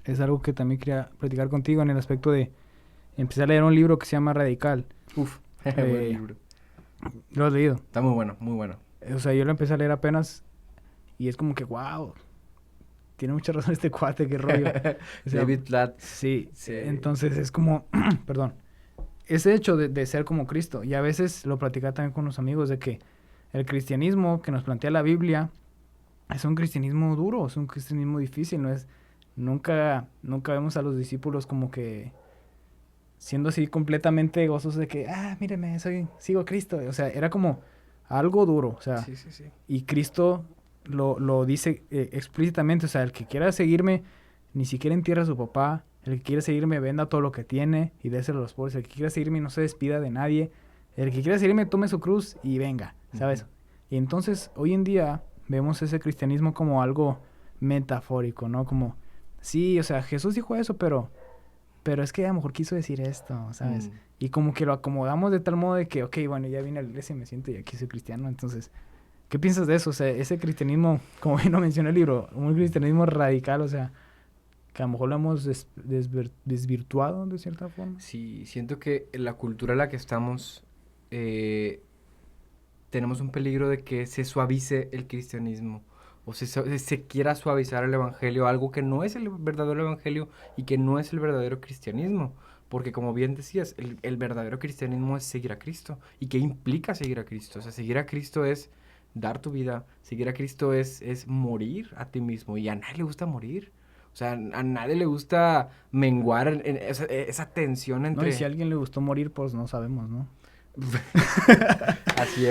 es algo que también quería platicar contigo en el aspecto de empecé a leer un libro que se llama Radical. Uf, buen libro. ¿Lo has leído? Está muy bueno, muy bueno. O sea, yo lo empecé a leer apenas y es como que, wow, tiene mucha razón este cuate, qué rollo. O sea, David Platt. Sí, Sí. Entonces es como, perdón, ese hecho de ser como Cristo. Y a veces lo platicaba también con los amigos de que el cristianismo que nos plantea la Biblia es un cristianismo duro, es un cristianismo difícil, no es, nunca vemos a los discípulos como que siendo así completamente gozosos de que, míreme, sigo a Cristo. O sea, era como algo duro, o sea, Sí. y Cristo lo dice explícitamente, o sea, el que quiera seguirme, ni siquiera entierra a su papá, el que quiera seguirme venda todo lo que tiene y déselo a los pobres, el que quiera seguirme no se despida de nadie, el que quiera seguirme tome su cruz y venga, ¿sabes? Y entonces, hoy en día, vemos ese cristianismo como algo metafórico, ¿no? Como, sí, o sea, Jesús dijo eso, pero es que a lo mejor quiso decir esto, ¿sabes? Y como que lo acomodamos de tal modo de que, ok, bueno, ya vine a la iglesia y me siento y aquí soy cristiano, entonces, ¿qué piensas de eso? O sea, ese cristianismo, como bien lo menciona el libro, un cristianismo radical, o sea, que a lo mejor lo hemos desvirtuado de cierta forma. Sí, siento que en la cultura en la que estamos tenemos un peligro de que se suavice el cristianismo o se quiera suavizar el evangelio, algo que no es el verdadero evangelio y que no es el verdadero cristianismo. Porque como bien decías, el verdadero cristianismo es seguir a Cristo. ¿Y qué implica seguir a Cristo? O sea, seguir a Cristo es dar tu vida, seguir a Cristo es morir a ti mismo. Y a nadie le gusta morir. O sea, a nadie le gusta menguar en esa tensión entre... No, y si a alguien le gustó morir, pues no sabemos, ¿no? Así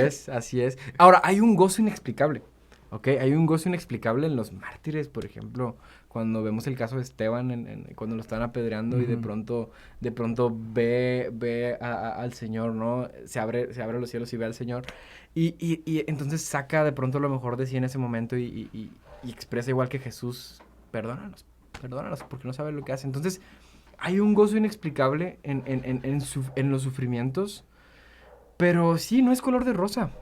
es. Ahora, hay un gozo inexplicable, ¿ok? Hay un gozo inexplicable en los mártires, por ejemplo, cuando vemos el caso de Esteban, cuando lo están apedreando y de pronto ve al Señor, ¿no? Se abre los cielos y ve al Señor. Y entonces saca de pronto lo mejor de sí en ese momento y expresa igual que Jesús, perdónanos, porque no saben lo que hacen. Entonces, hay un gozo inexplicable en los sufrimientos. Pero sí, no es color de rosa.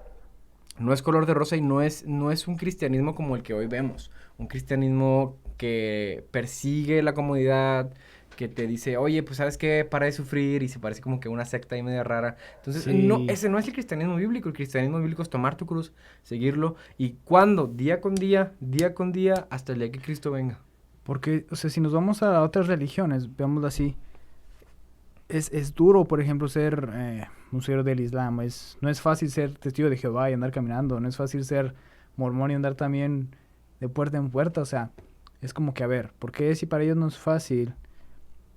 No es color de rosa y no es un cristianismo como el que hoy vemos. Un cristianismo que persigue la comodidad, que te dice, oye, pues ¿sabes qué? Para de sufrir y se parece como que una secta ahí media rara. Entonces, Sí. ese no es el cristianismo bíblico. El cristianismo bíblico es tomar tu cruz, seguirlo y cuando, día con día, hasta el día que Cristo venga. Porque, o sea, si nos vamos a otras religiones, veámoslo así, es duro, por ejemplo, ser un seguidor del Islam. No es fácil ser testigo de Jehová y andar caminando. No es fácil ser mormón y andar también de puerta en puerta. O sea, es como que, a ver, ¿por qué si para ellos no es fácil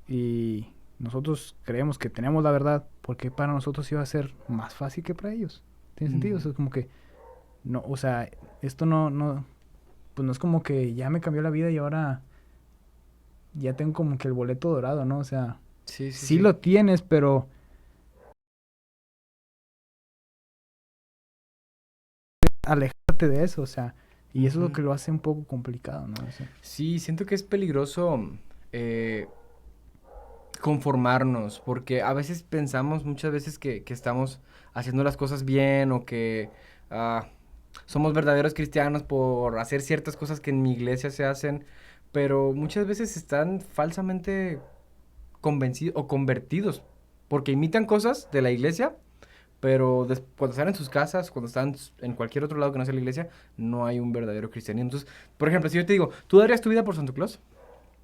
y nosotros creemos que tenemos la verdad, por qué para nosotros iba a ser más fácil que para ellos? ¿Tiene sentido? O sea, es como que, no, o sea, esto pues no es como que ya me cambió la vida y ahora ya tengo como que el boleto dorado, ¿no? O sea, sí lo tienes, pero alejarte de eso, o sea, y eso es lo que lo hace un poco complicado, ¿no? O sea, Sí, siento que es peligroso conformarnos, porque a veces pensamos muchas veces que estamos haciendo las cosas bien o que somos verdaderos cristianos por hacer ciertas cosas que en mi iglesia se hacen, pero muchas veces están falsamente convencidos o convertidos, porque imitan cosas de la iglesia, pero cuando están en sus casas, cuando están en cualquier otro lado que no sea la iglesia, no hay un verdadero cristianismo. Entonces, por ejemplo, si yo te digo, ¿tú darías tu vida por Santo Claus?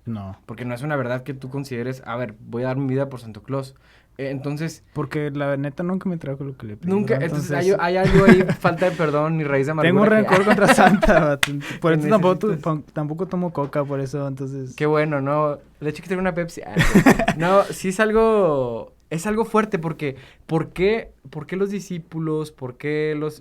No. Porque no es una verdad que tú consideres, a ver, voy a dar mi vida por Santo Claus. Entonces, Porque la neta nunca me trajo lo que le pedí. nunca, ¿no? entonces hay algo ahí, falta de perdón y raíz de amargura. Tengo un que- rencor contra Santa, vato. Por que eso tampoco tomo coca, por eso, entonces... Qué bueno, ¿no? De hecho, que tengo una Pepsi. No, sí es algo fuerte porque, ¿por qué los discípulos, por qué los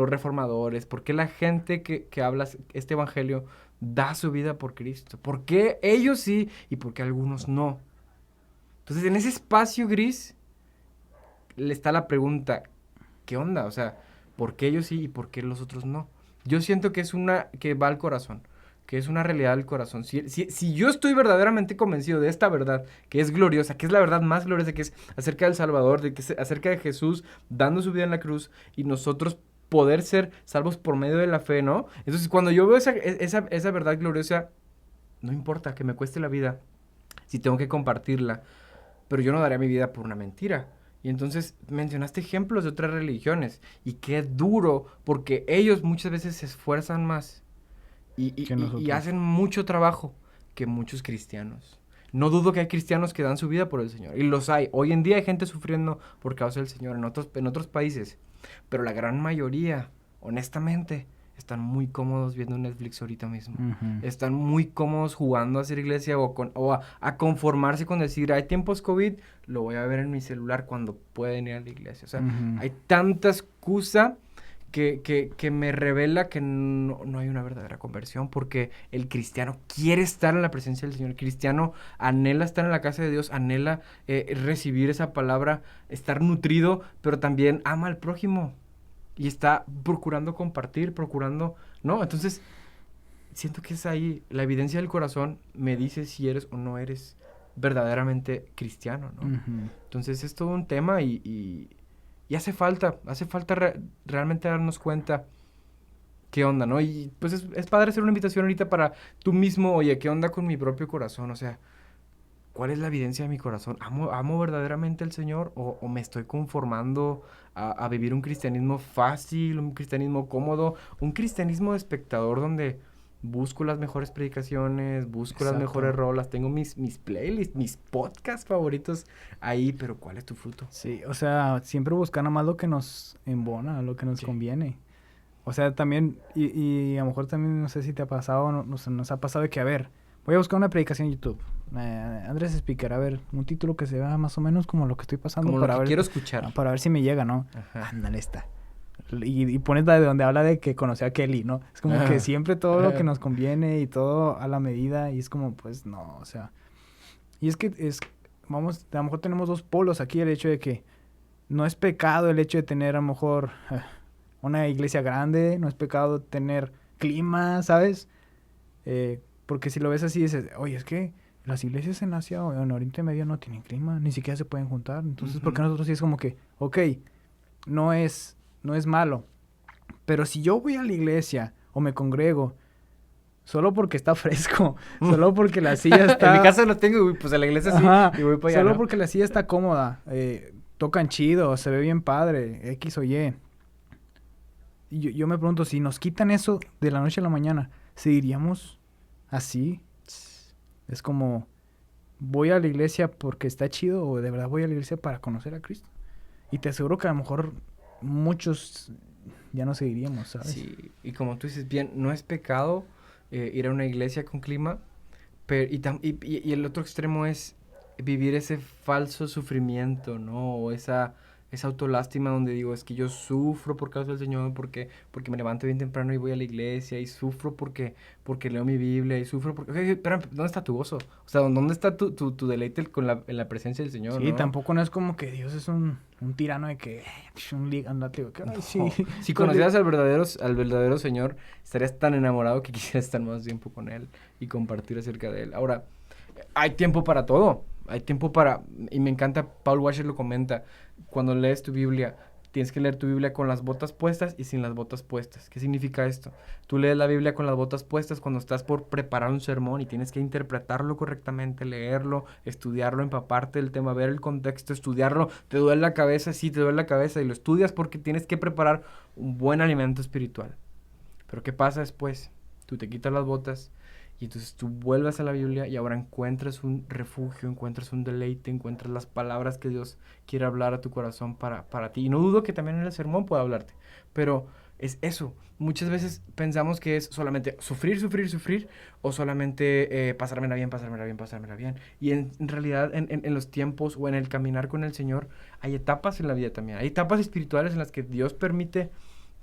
reformadores, por qué la gente que habla este evangelio da su vida por Cristo? ¿Por qué ellos sí y por qué algunos no? Entonces, en ese espacio gris le está la pregunta, ¿qué onda? O sea, ¿por qué ellos sí y por qué los otros no? Yo siento que que va al corazón, que es una realidad del corazón. Si yo estoy verdaderamente convencido de esta verdad, que es gloriosa, que es la verdad más gloriosa, que es acerca del Salvador, de que es acerca de Jesús dando su vida en la cruz y nosotros poder ser salvos por medio de la fe, ¿no? Entonces, cuando yo veo esa verdad gloriosa, no importa que me cueste la vida, si tengo que compartirla, pero yo no daría mi vida por una mentira. Y entonces mencionaste ejemplos de otras religiones. Y qué duro, porque ellos muchas veces se esfuerzan más Que nosotros. y hacen mucho trabajo que muchos cristianos. No dudo que hay cristianos que dan su vida por el Señor. Y los hay. Hoy en día hay gente sufriendo por causa del Señor en otros países. Pero la gran mayoría, honestamente, están muy cómodos viendo Netflix ahorita mismo. Ujú. Están muy cómodos jugando a hacer iglesia a conformarse con decir, hay tiempos COVID, lo voy a ver en mi celular cuando pueden ir a la iglesia. O sea, Ujú. hay tanta excusa que me revela que no hay una verdadera conversión porque el cristiano quiere estar en la presencia del Señor. El cristiano anhela estar en la casa de Dios, anhela recibir esa palabra, estar nutrido, pero también ama al prójimo. Y está procurando compartir, ¿no? Entonces, siento que es ahí, la evidencia del corazón me dice si eres o no eres verdaderamente cristiano, ¿no? Ujú. Entonces, es todo un tema y hace falta realmente darnos cuenta qué onda, ¿no? Y pues es padre hacer una invitación ahorita para tú mismo, oye, ¿qué onda con mi propio corazón? O sea, ¿cuál es la evidencia de mi corazón? ¿Amo verdaderamente al Señor o me estoy conformando a vivir un cristianismo fácil, un cristianismo cómodo, un cristianismo de espectador donde busco las mejores predicaciones, busco las Exacto. mejores rolas, tengo mis playlists, mis podcasts favoritos ahí, pero ¿cuál es tu fruto? Sí, o sea, siempre buscar nada más lo que nos embona, lo que nos Sí. conviene. O sea, también, y a lo mejor también, no sé si te ha pasado, nos ha pasado de que, a ver, voy a buscar una predicación en YouTube. Andrés Speaker, a ver, un título que se vea más o menos como lo que estoy pasando Como lo para que ver, quiero escuchar. para ver si me llega, ¿no? Ajá. Ándale, está. Y pones la de donde habla de que conoció a Kelly, ¿no? Es como que siempre todo lo que nos conviene y todo a la medida, y es como, pues, no, o sea. Y es que vamos, a lo mejor tenemos dos polos aquí, el hecho de que no es pecado el hecho de tener a lo mejor una iglesia grande, no es pecado tener clima, ¿sabes? Porque si lo ves así, dices, oye, es que las iglesias en Asia o en Oriente Medio no tienen clima, ni siquiera se pueden juntar. Entonces, ¿por qué nosotros sí es como que, ok, no es malo, pero si yo voy a la iglesia o me congrego solo porque está fresco, solo porque la silla está... En mi casa lo tengo, pues en la iglesia sí, Ajá, y voy para allá, solo ¿no? porque la silla está cómoda, tocan chido, se ve bien padre, X o Y. Y yo me pregunto, si nos quitan eso de la noche a la mañana, ¿seguiríamos así? Es como, ¿voy a la iglesia porque está chido o de verdad voy a la iglesia para conocer a Cristo? Y te aseguro que a lo mejor muchos ya no seguiríamos, ¿sabes? Sí, y como tú dices bien, no es pecado ir a una iglesia con clima, pero y el otro extremo es vivir ese falso sufrimiento, ¿no? O esa autolástima donde digo, es que yo sufro por causa del Señor, porque me levanto bien temprano y voy a la iglesia, y sufro porque leo mi Biblia, y sufro porque... Okay, espera, ¿dónde está tu gozo? O sea, ¿dónde está tu deleite en la presencia del Señor, Sí, no? tampoco no es como que Dios es un tirano de que... andate, que, ay, sí. No. Si conocieras al verdadero Señor, estarías tan enamorado que quisieras estar más tiempo con Él y compartir acerca de Él. Ahora, hay tiempo para todo. Hay tiempo para... Y me encanta, Paul Washer lo comenta, cuando lees tu Biblia, tienes que leer tu Biblia con las botas puestas y sin las botas puestas. ¿Qué significa esto? Tú lees la Biblia con las botas puestas cuando estás por preparar un sermón y tienes que interpretarlo correctamente, leerlo, estudiarlo, empaparte del tema, ver el contexto, estudiarlo. ¿Te duele la cabeza? Sí, te duele la cabeza y lo estudias porque tienes que preparar un buen alimento espiritual. Pero ¿qué pasa después? Tú te quitas las botas y entonces tú vuelves a la Biblia y ahora encuentras un refugio, encuentras un deleite, encuentras las palabras que Dios quiere hablar a tu corazón para ti. Y no dudo que también en el sermón pueda hablarte, pero es eso. Muchas veces pensamos que es solamente sufrir, o solamente pasármela bien. Y en realidad en los tiempos o en el caminar con el Señor hay etapas en la vida también. Hay etapas espirituales en las que Dios permite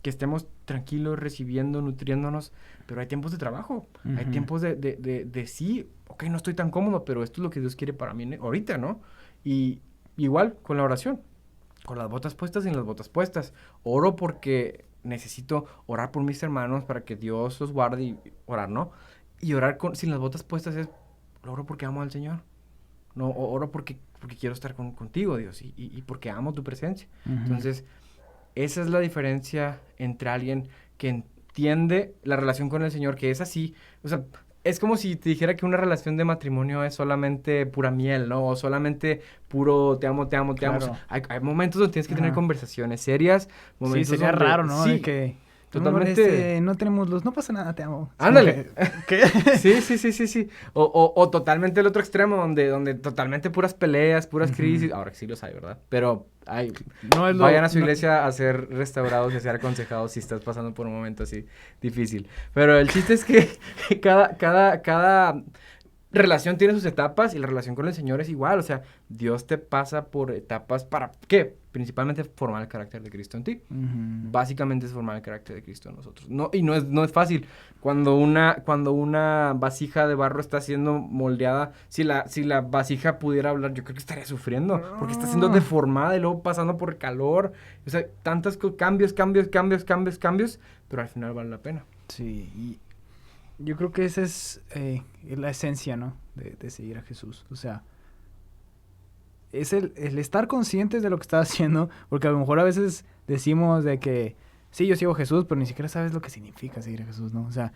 que estemos tranquilos, recibiendo, nutriéndonos, pero hay tiempos de trabajo, hay tiempos de sí, ok, no estoy tan cómodo, pero esto es lo que Dios quiere para mí ahorita, ¿no? Y igual con la oración, con las botas puestas y sin las botas puestas. Oro porque necesito orar por mis hermanos para que Dios los guarde y orar, ¿no? Y orar sin las botas puestas es, oro porque amo al Señor, no, oro porque quiero estar contigo, Dios, y porque amo tu presencia. Entonces, esa es la diferencia entre alguien que entiende la relación con el Señor, que es así. O sea, es como si te dijera que una relación de matrimonio es solamente pura miel, ¿no? O solamente puro te amo. O Claro. sea, hay momentos donde tienes que tener conversaciones serias. Momentos Sí, sería donde, raro, ¿no? Sí, De que totalmente. no tenemos luz, no pasa nada, te amo. Ándale. ¿Qué? Sí. O totalmente el otro extremo, donde totalmente puras peleas, puras crisis. Ahora sí los hay, ¿verdad? Pero No es vayan a su iglesia a ser restaurados y a ser aconsejados si estás pasando por un momento así difícil. Pero el chiste es que cada relación tiene sus etapas y la relación con el Señor es igual. O sea, Dios te pasa por etapas para, ¿qué? Principalmente formar el carácter de Cristo en ti. Básicamente es formar el carácter de Cristo en nosotros. Y no es fácil. Cuando una vasija de barro está siendo moldeada, si la vasija pudiera hablar, yo creo que estaría sufriendo. Porque está siendo deformada y luego pasando por calor. O sea, tantos cambios, pero al final vale la pena. Sí, y yo creo que esa es la esencia, ¿no? De seguir a Jesús. O sea, es el estar conscientes de lo que estás haciendo, porque a lo mejor a veces decimos de que sí, yo sigo a Jesús, pero ni siquiera sabes lo que significa seguir a Jesús, ¿no? O sea,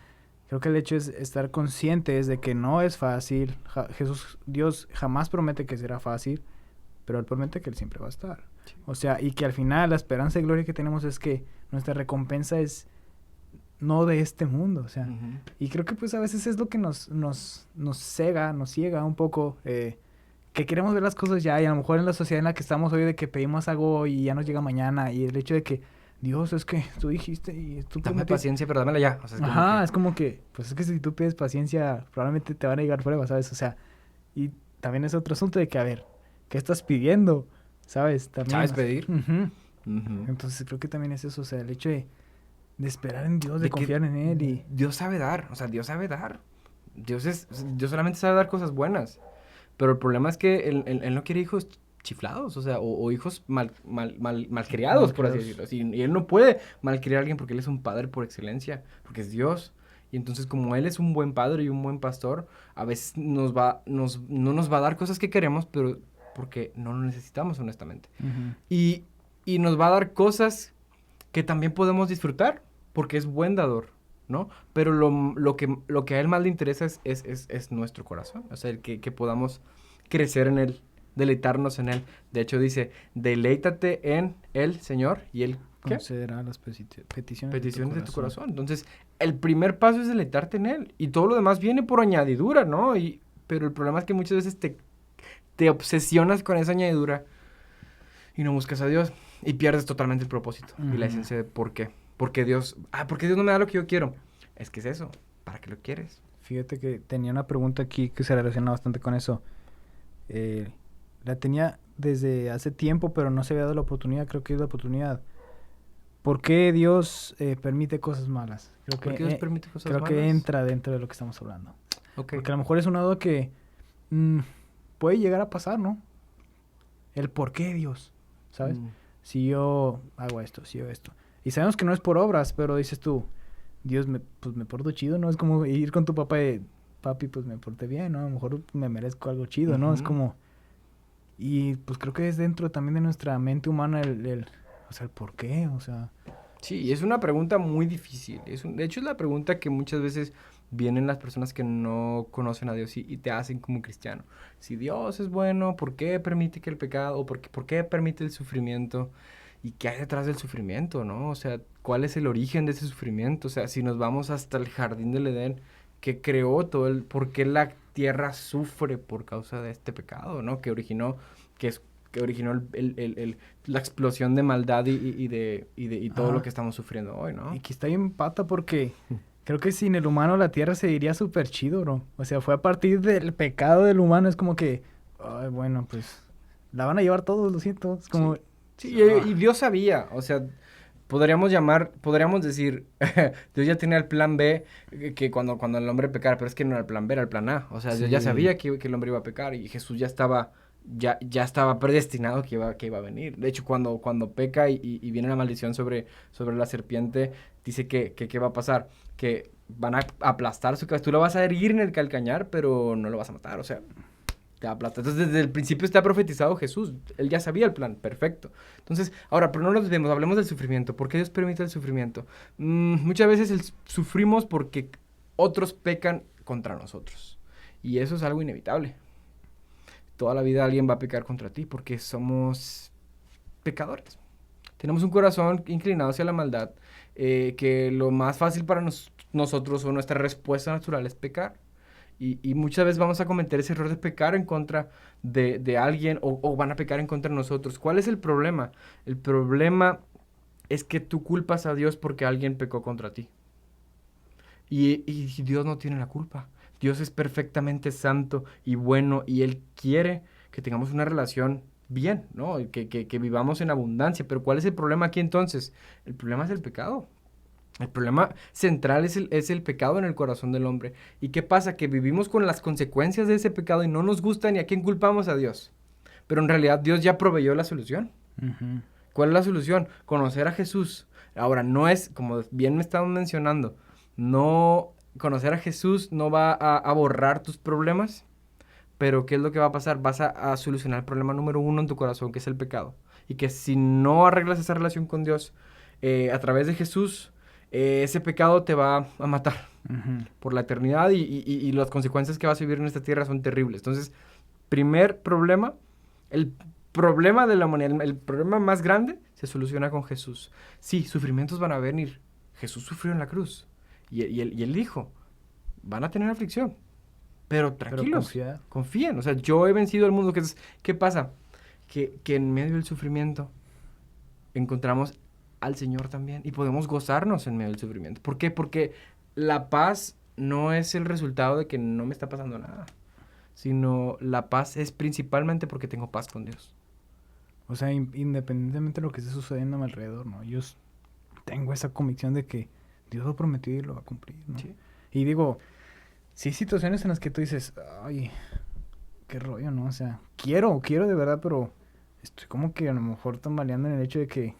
creo que el hecho es estar conscientes de que no es fácil. Dios jamás promete que será fácil, pero Él promete que Él siempre va a estar. Sí. O sea, y que al final la esperanza y gloria que tenemos es que nuestra recompensa es no de este mundo, o sea, y creo que pues a veces es lo que nos ciega un poco, que queremos ver las cosas ya, y a lo mejor en la sociedad en la que estamos hoy de que pedimos algo y ya nos llega mañana, y el hecho de que, Dios, es que tú dijiste y tú dame paciencia, pero dámela ya. O sea, es como que, pues es que si tú pides paciencia, probablemente te van a llegar pruebas, ¿sabes? O sea, y también es otro asunto de que, a ver, ¿qué estás pidiendo? ¿Sabes? También, ¿sabes pedir? Entonces creo que también es eso, o sea, el hecho de esperar en Dios, de confiar en Él y... Dios sabe dar, o sea, Dios sabe dar. Dios solamente sabe dar cosas buenas. Pero el problema es que Él no quiere hijos chiflados, o sea, o hijos malcriados, por así decirlo. Y Él no puede malcriar a alguien porque Él es un padre por excelencia, porque es Dios. Y entonces, como Él es un buen padre y un buen pastor, a veces no nos va a dar cosas que queremos, pero porque no lo necesitamos, honestamente. Y nos va a dar cosas que también podemos disfrutar, porque es buen dador, ¿no? Pero lo que a Él más le interesa es nuestro corazón, o sea, el que podamos crecer en Él, deleitarnos en Él. De hecho dice, deleítate en el Señor y Él concederá las peticiones de tu corazón. Entonces, el primer paso es deleitarte en Él, y todo lo demás viene por añadidura, ¿no? Pero el problema es que muchas veces te obsesionas con esa añadidura y no buscas a Dios y pierdes totalmente el propósito y la esencia de por qué. Porque Dios no me da lo que yo quiero. Es que es eso, ¿para qué lo quieres? Fíjate que tenía una pregunta aquí que se relaciona bastante con eso. La tenía desde hace tiempo, pero no se había dado la oportunidad. Creo que es la oportunidad. ¿Por qué Dios permite cosas malas? ¿Por qué Dios permite cosas malas? Creo que entra dentro de lo que estamos hablando. Okay. Porque a lo mejor es una duda que puede llegar a pasar, ¿no? El por qué Dios, ¿sabes? Si yo hago esto, si yo esto. Y sabemos que no es por obras, pero dices tú, Dios, me porto chido, ¿no? Es como ir con tu papá y, papi, pues me porté bien, ¿no? A lo mejor me merezco algo chido, ¿no? Es como... Y pues creo que es dentro también de nuestra mente humana el O sea, ¿por qué? O sea... Sí, es una pregunta muy difícil. De hecho, es la pregunta que muchas veces vienen las personas que no conocen a Dios y te hacen como cristiano. Si Dios es bueno, ¿por qué permite que el pecado, o por qué permite el sufrimiento? ¿Y qué hay detrás del sufrimiento, no? O sea, ¿cuál es el origen de ese sufrimiento? O sea, si nos vamos hasta el jardín del Edén, ¿qué creó por qué la tierra sufre por causa de este pecado, no? Que originó la explosión de maldad y todo lo que estamos sufriendo hoy, ¿no? Y que está bien pata porque creo que sin el humano la tierra seguiría súper chido, bro. O sea, fue a partir del pecado del humano, es como que, ay, bueno, pues la van a llevar todos, lo siento. Es como... Sí, y Dios sabía, o sea, podríamos decir, Dios ya tenía el plan B, que cuando el hombre pecara, pero es que no era el plan B, era el plan A. O sea, Dios ya sabía que el hombre iba a pecar y Jesús ya estaba predestinado que iba a venir. De hecho, cuando peca y viene la maldición sobre la serpiente, dice que ¿qué va a pasar? Que van a aplastar su cabeza. Tú lo vas a herir en el calcañar, pero no lo vas a matar, o sea, te aplasta. Entonces, desde el principio está profetizado Jesús. Él ya sabía el plan, perfecto. Entonces, ahora, pero no nos desviemos, hablemos del sufrimiento. ¿Por qué Dios permite el sufrimiento? Muchas veces sufrimos porque otros pecan contra nosotros. Y eso es algo inevitable. Toda la vida alguien va a pecar contra ti porque somos pecadores. Tenemos un corazón inclinado hacia la maldad, que lo más fácil para nosotros o nuestra respuesta natural es pecar. Y muchas veces vamos a cometer ese error de pecar en contra de alguien o van a pecar en contra de nosotros. ¿Cuál es el problema? El problema es que tú culpas a Dios porque alguien pecó contra ti. Y Dios no tiene la culpa. Dios es perfectamente santo y bueno y Él quiere que tengamos una relación bien, ¿no? Que vivamos en abundancia. Pero ¿cuál es el problema aquí entonces? El problema es el pecado. El problema central es el pecado en el corazón del hombre. ¿Y qué pasa? Que vivimos con las consecuencias de ese pecado y no nos gusta ni a quién culpamos a Dios. Pero en realidad Dios ya proveyó la solución. Uh-huh. ¿Cuál es la solución? Conocer a Jesús. Ahora, no es, como bien me estaban mencionando, no conocer a Jesús no va a borrar tus problemas, pero ¿qué es lo que va a pasar? Vas a solucionar el problema número uno en tu corazón, que es el pecado. Y que si no arreglas esa relación con Dios a través de Jesús, ese pecado te va a matar por la eternidad y las consecuencias que vas a vivir en esta tierra son terribles. Entonces, primer problema, el problema de la humanidad, el problema más grande se soluciona con Jesús. Sí, sufrimientos van a venir. Jesús sufrió en la cruz y él dijo, van a tener aflicción, pero tranquilos, confíen. O sea, yo he vencido al mundo. ¿Qué pasa? Que en medio del sufrimiento encontramos al Señor también y podemos gozarnos en medio del sufrimiento. ¿Por qué? Porque la paz no es el resultado de que no me está pasando nada, sino la paz es principalmente porque tengo paz con Dios. O sea, independientemente de lo que esté sucediendo a mi alrededor, ¿no? Yo tengo esa convicción de que Dios lo prometió y lo va a cumplir, ¿no? Sí. Y digo, sí hay situaciones en las que tú dices, ay, qué rollo, ¿no? O sea, quiero de verdad, pero estoy como que a lo mejor tambaleando en el hecho de que,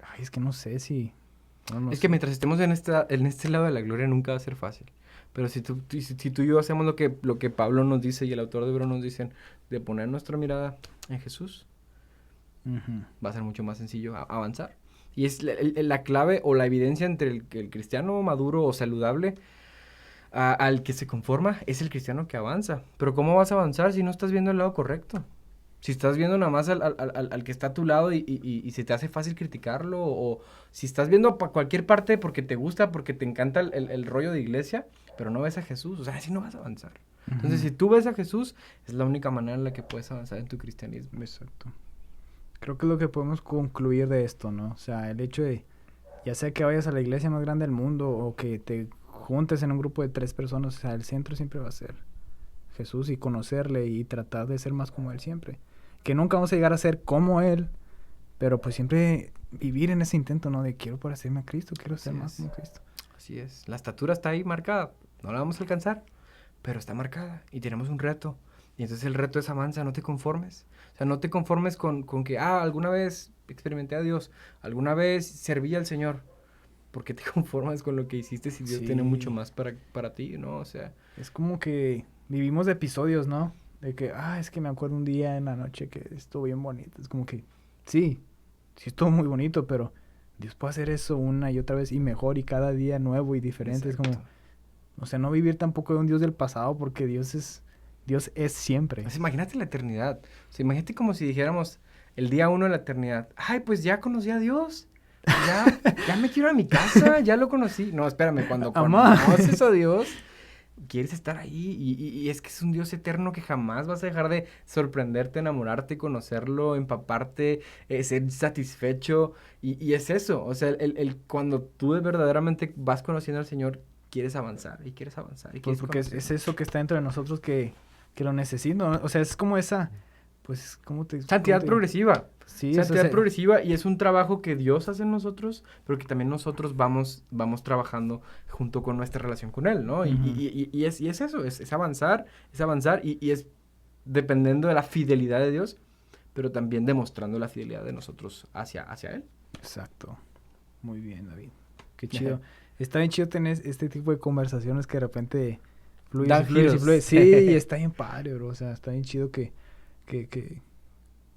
ay, es que no sé si... No es sé. que mientras estemos en este lado de la gloria nunca va a ser fácil. Pero si tú y yo hacemos lo que Pablo nos dice y el autor de Hebreo nos dicen, de poner nuestra mirada en Jesús, va a ser mucho más sencillo avanzar. Y es la clave o la evidencia entre el cristiano maduro o saludable al que se conforma, es el cristiano que avanza. Pero ¿cómo vas a avanzar si no estás viendo el lado correcto? Si estás viendo nada más al que está a tu lado y se te hace fácil criticarlo, o si estás viendo para cualquier parte porque te gusta, porque te encanta el rollo de iglesia, pero no ves a Jesús, o sea, así no vas a avanzar. Entonces, si tú ves a Jesús, es la única manera en la que puedes avanzar en tu cristianismo. Exacto. Creo que es lo que podemos concluir de esto, ¿no? O sea, el hecho de, ya sea que vayas a la iglesia más grande del mundo o que te juntes en un grupo de 3 personas, o sea, el centro siempre va a ser Jesús y conocerle y tratar de ser más como Él siempre. Que nunca vamos a llegar a ser como Él, pero pues siempre vivir en ese intento, ¿no? De quiero parecerme a Cristo, quiero ser más como Cristo. Así es. La estatura está ahí marcada. No la vamos a alcanzar, pero está marcada y tenemos un reto. Y entonces el reto es avanza, no te conformes. O sea, no te conformes con que, alguna vez experimenté a Dios, alguna vez serví al Señor. Porque te conformas con lo que hiciste si Dios tiene mucho más para ti, ¿no? O sea... Es como que vivimos de episodios, ¿no? De que, es que me acuerdo un día en la noche que estuvo bien bonito. Es como que, sí, sí es todo muy bonito, pero Dios puede hacer eso una y otra vez y mejor y cada día nuevo y diferente. Exacto. Es como, o sea, no vivir tampoco de un Dios del pasado porque Dios es siempre. Pues imagínate la eternidad. O sea, imagínate como si dijéramos el día 1 de la eternidad. Ay, pues ya conocí a Dios. Ya me quiero ir a mi casa, ya lo conocí. No, espérame, cuando Amá. conoces a Dios, quieres estar ahí. Y es que es un Dios eterno que jamás vas a dejar de sorprenderte, enamorarte, conocerlo, empaparte, ser satisfecho. Y es eso. O sea, cuando tú verdaderamente vas conociendo al Señor, quieres avanzar y quieres avanzar y Pues quieres porque es conocerlo. eso que está dentro de nosotros que lo necesito, ¿no? O sea, es como esa, pues, Santidad progresiva. Sí, eso Santidad progresiva y es un trabajo que Dios hace en nosotros, pero que también nosotros vamos trabajando junto con nuestra relación con Él, ¿no? Ujú. Y es eso, es avanzar y es dependiendo de la fidelidad de Dios, pero también demostrando la fidelidad de nosotros hacia Él. Exacto. Muy bien, David. Qué chido. Está bien chido tener este tipo de conversaciones que de repente fluyes Dan y fluyes y giros. fluyes. Sí, y está bien padre, bro. O sea, está bien chido qué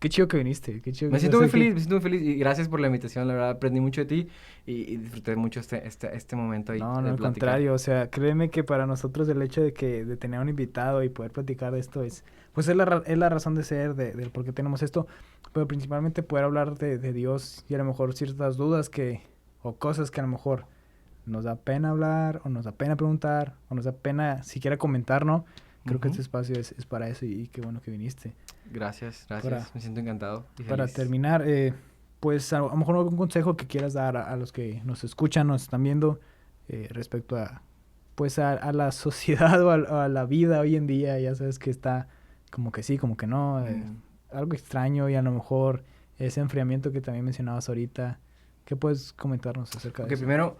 chido que viniste. Qué chido Me que siento muy estás aquí. feliz, me siento muy feliz y gracias por la invitación, la verdad aprendí mucho de ti y disfruté mucho este momento ahí No, de no, al platicar. contrario. O sea, créeme que para nosotros el hecho de tener un invitado y poder platicar de esto pues es la razón de ser, del por qué tenemos esto. Pero principalmente poder hablar de Dios y a lo mejor ciertas dudas o cosas que a lo mejor nos da pena hablar, o nos da pena preguntar, o nos da pena siquiera comentar, ¿no? Creo que Ujú. este espacio es para eso y qué bueno que viniste. Gracias, Para- me siento encantado y Para feliz. terminar, pues a lo mejor algún consejo que quieras dar a los que nos escuchan, nos están viendo, respecto pues a la sociedad o a la vida hoy en día, ya sabes que está como que sí, como que no, algo extraño y a lo mejor ese enfriamiento que también mencionabas ahorita. ¿Qué puedes comentarnos acerca Ok, de eso? primero,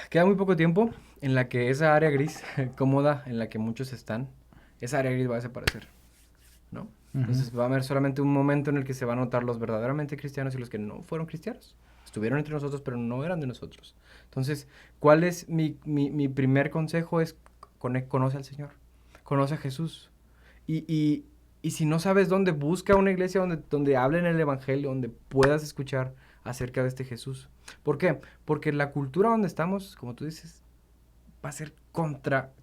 queda muy poco tiempo en la que esa área gris cómoda en la que muchos están, esa área gris va a desaparecer, ¿no? Ujú. Entonces va a haber solamente un momento en el que se va a notar los verdaderamente cristianos y los que no fueron cristianos. Estuvieron entre nosotros, pero no eran de nosotros. Entonces, ¿cuál es mi primer consejo? Es conoce al Señor, conoce a Jesús. Y si no sabes dónde, busca una iglesia donde hablen el Evangelio, donde puedas escuchar acerca de este Jesús. ¿Por qué? Porque la cultura donde estamos, como tú dices, va a ser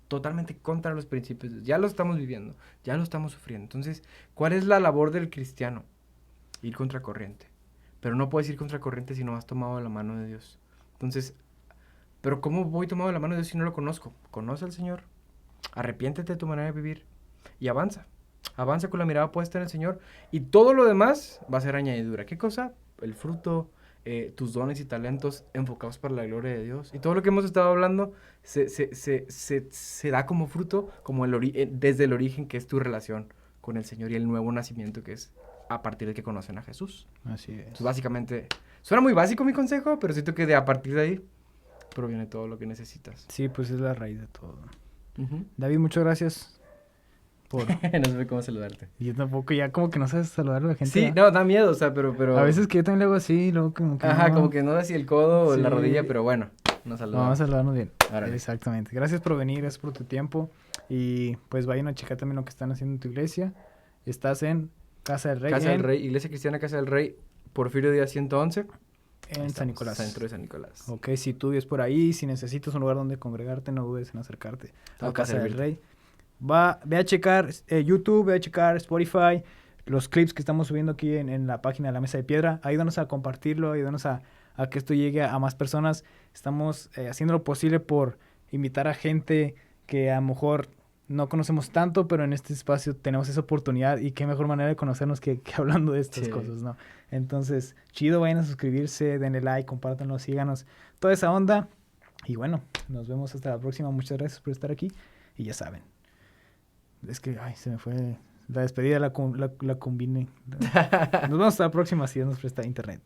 totalmente contra los principios. Ya lo estamos viviendo, ya lo estamos sufriendo. Entonces, ¿cuál es la labor del cristiano? Ir contra corriente. Pero no puedes ir contra corriente si no has tomado la mano de Dios. Entonces, ¿pero cómo voy tomado la mano de Dios si no lo conozco? Conoce al Señor, arrepiéntete de tu manera de vivir y avanza. Avanza con la mirada puesta en el Señor y todo lo demás va a ser añadidura. ¿Qué cosa? El fruto, tus dones y talentos enfocados para la gloria de Dios. Y todo lo que hemos estado hablando se da como fruto como desde el origen que es tu relación con el Señor y el nuevo nacimiento que es a partir de que conocen a Jesús. Así es. Entonces, básicamente, suena muy básico mi consejo, pero siento que a partir de ahí proviene todo lo que necesitas. Sí, pues es la raíz de todo. Ujú. David, muchas gracias por... No sé cómo saludarte. Yo tampoco, ya como que no sabes saludar a la gente. Sí, ¿verdad? no, da miedo, o sea, pero... A veces que yo también le hago así, luego como que Ajá, no. como que no da así el codo o la Sí. rodilla, pero bueno, nos Vamos a saludamos. saludarnos bien. Órale. Exactamente. Gracias por venir, gracias por tu tiempo. Y pues vayan a checar también lo que están haciendo en tu iglesia. Estás en Casa del Rey. Casa del en- Rey, Iglesia Cristiana Casa del Rey, Porfirio Díaz 111. En San Estamos, Nicolás. Centro de San Nicolás. Ok, si tú vives por ahí, si necesitas un lugar donde congregarte, no dudes en acercarte a Para Casa del servirte. Rey. Ve a checar YouTube, ve a checar Spotify, los clips que estamos subiendo aquí en la página de La Mesa de Piedra. Ayúdanos a compartirlo, ayúdanos a que esto llegue a más personas. Estamos haciendo lo posible por invitar a gente que a lo mejor no conocemos tanto, pero en este espacio tenemos esa oportunidad y qué mejor manera de conocernos que hablando de estas Sí. cosas, ¿no? Entonces, chido, vayan a suscribirse, denle like, compártanlo, síganos, toda esa onda. Y bueno, nos vemos hasta la próxima. Muchas gracias por estar aquí. Y ya saben, es que, ay, se me fue la despedida, la combiné. Nos vemos hasta la próxima si Dios nos presta internet.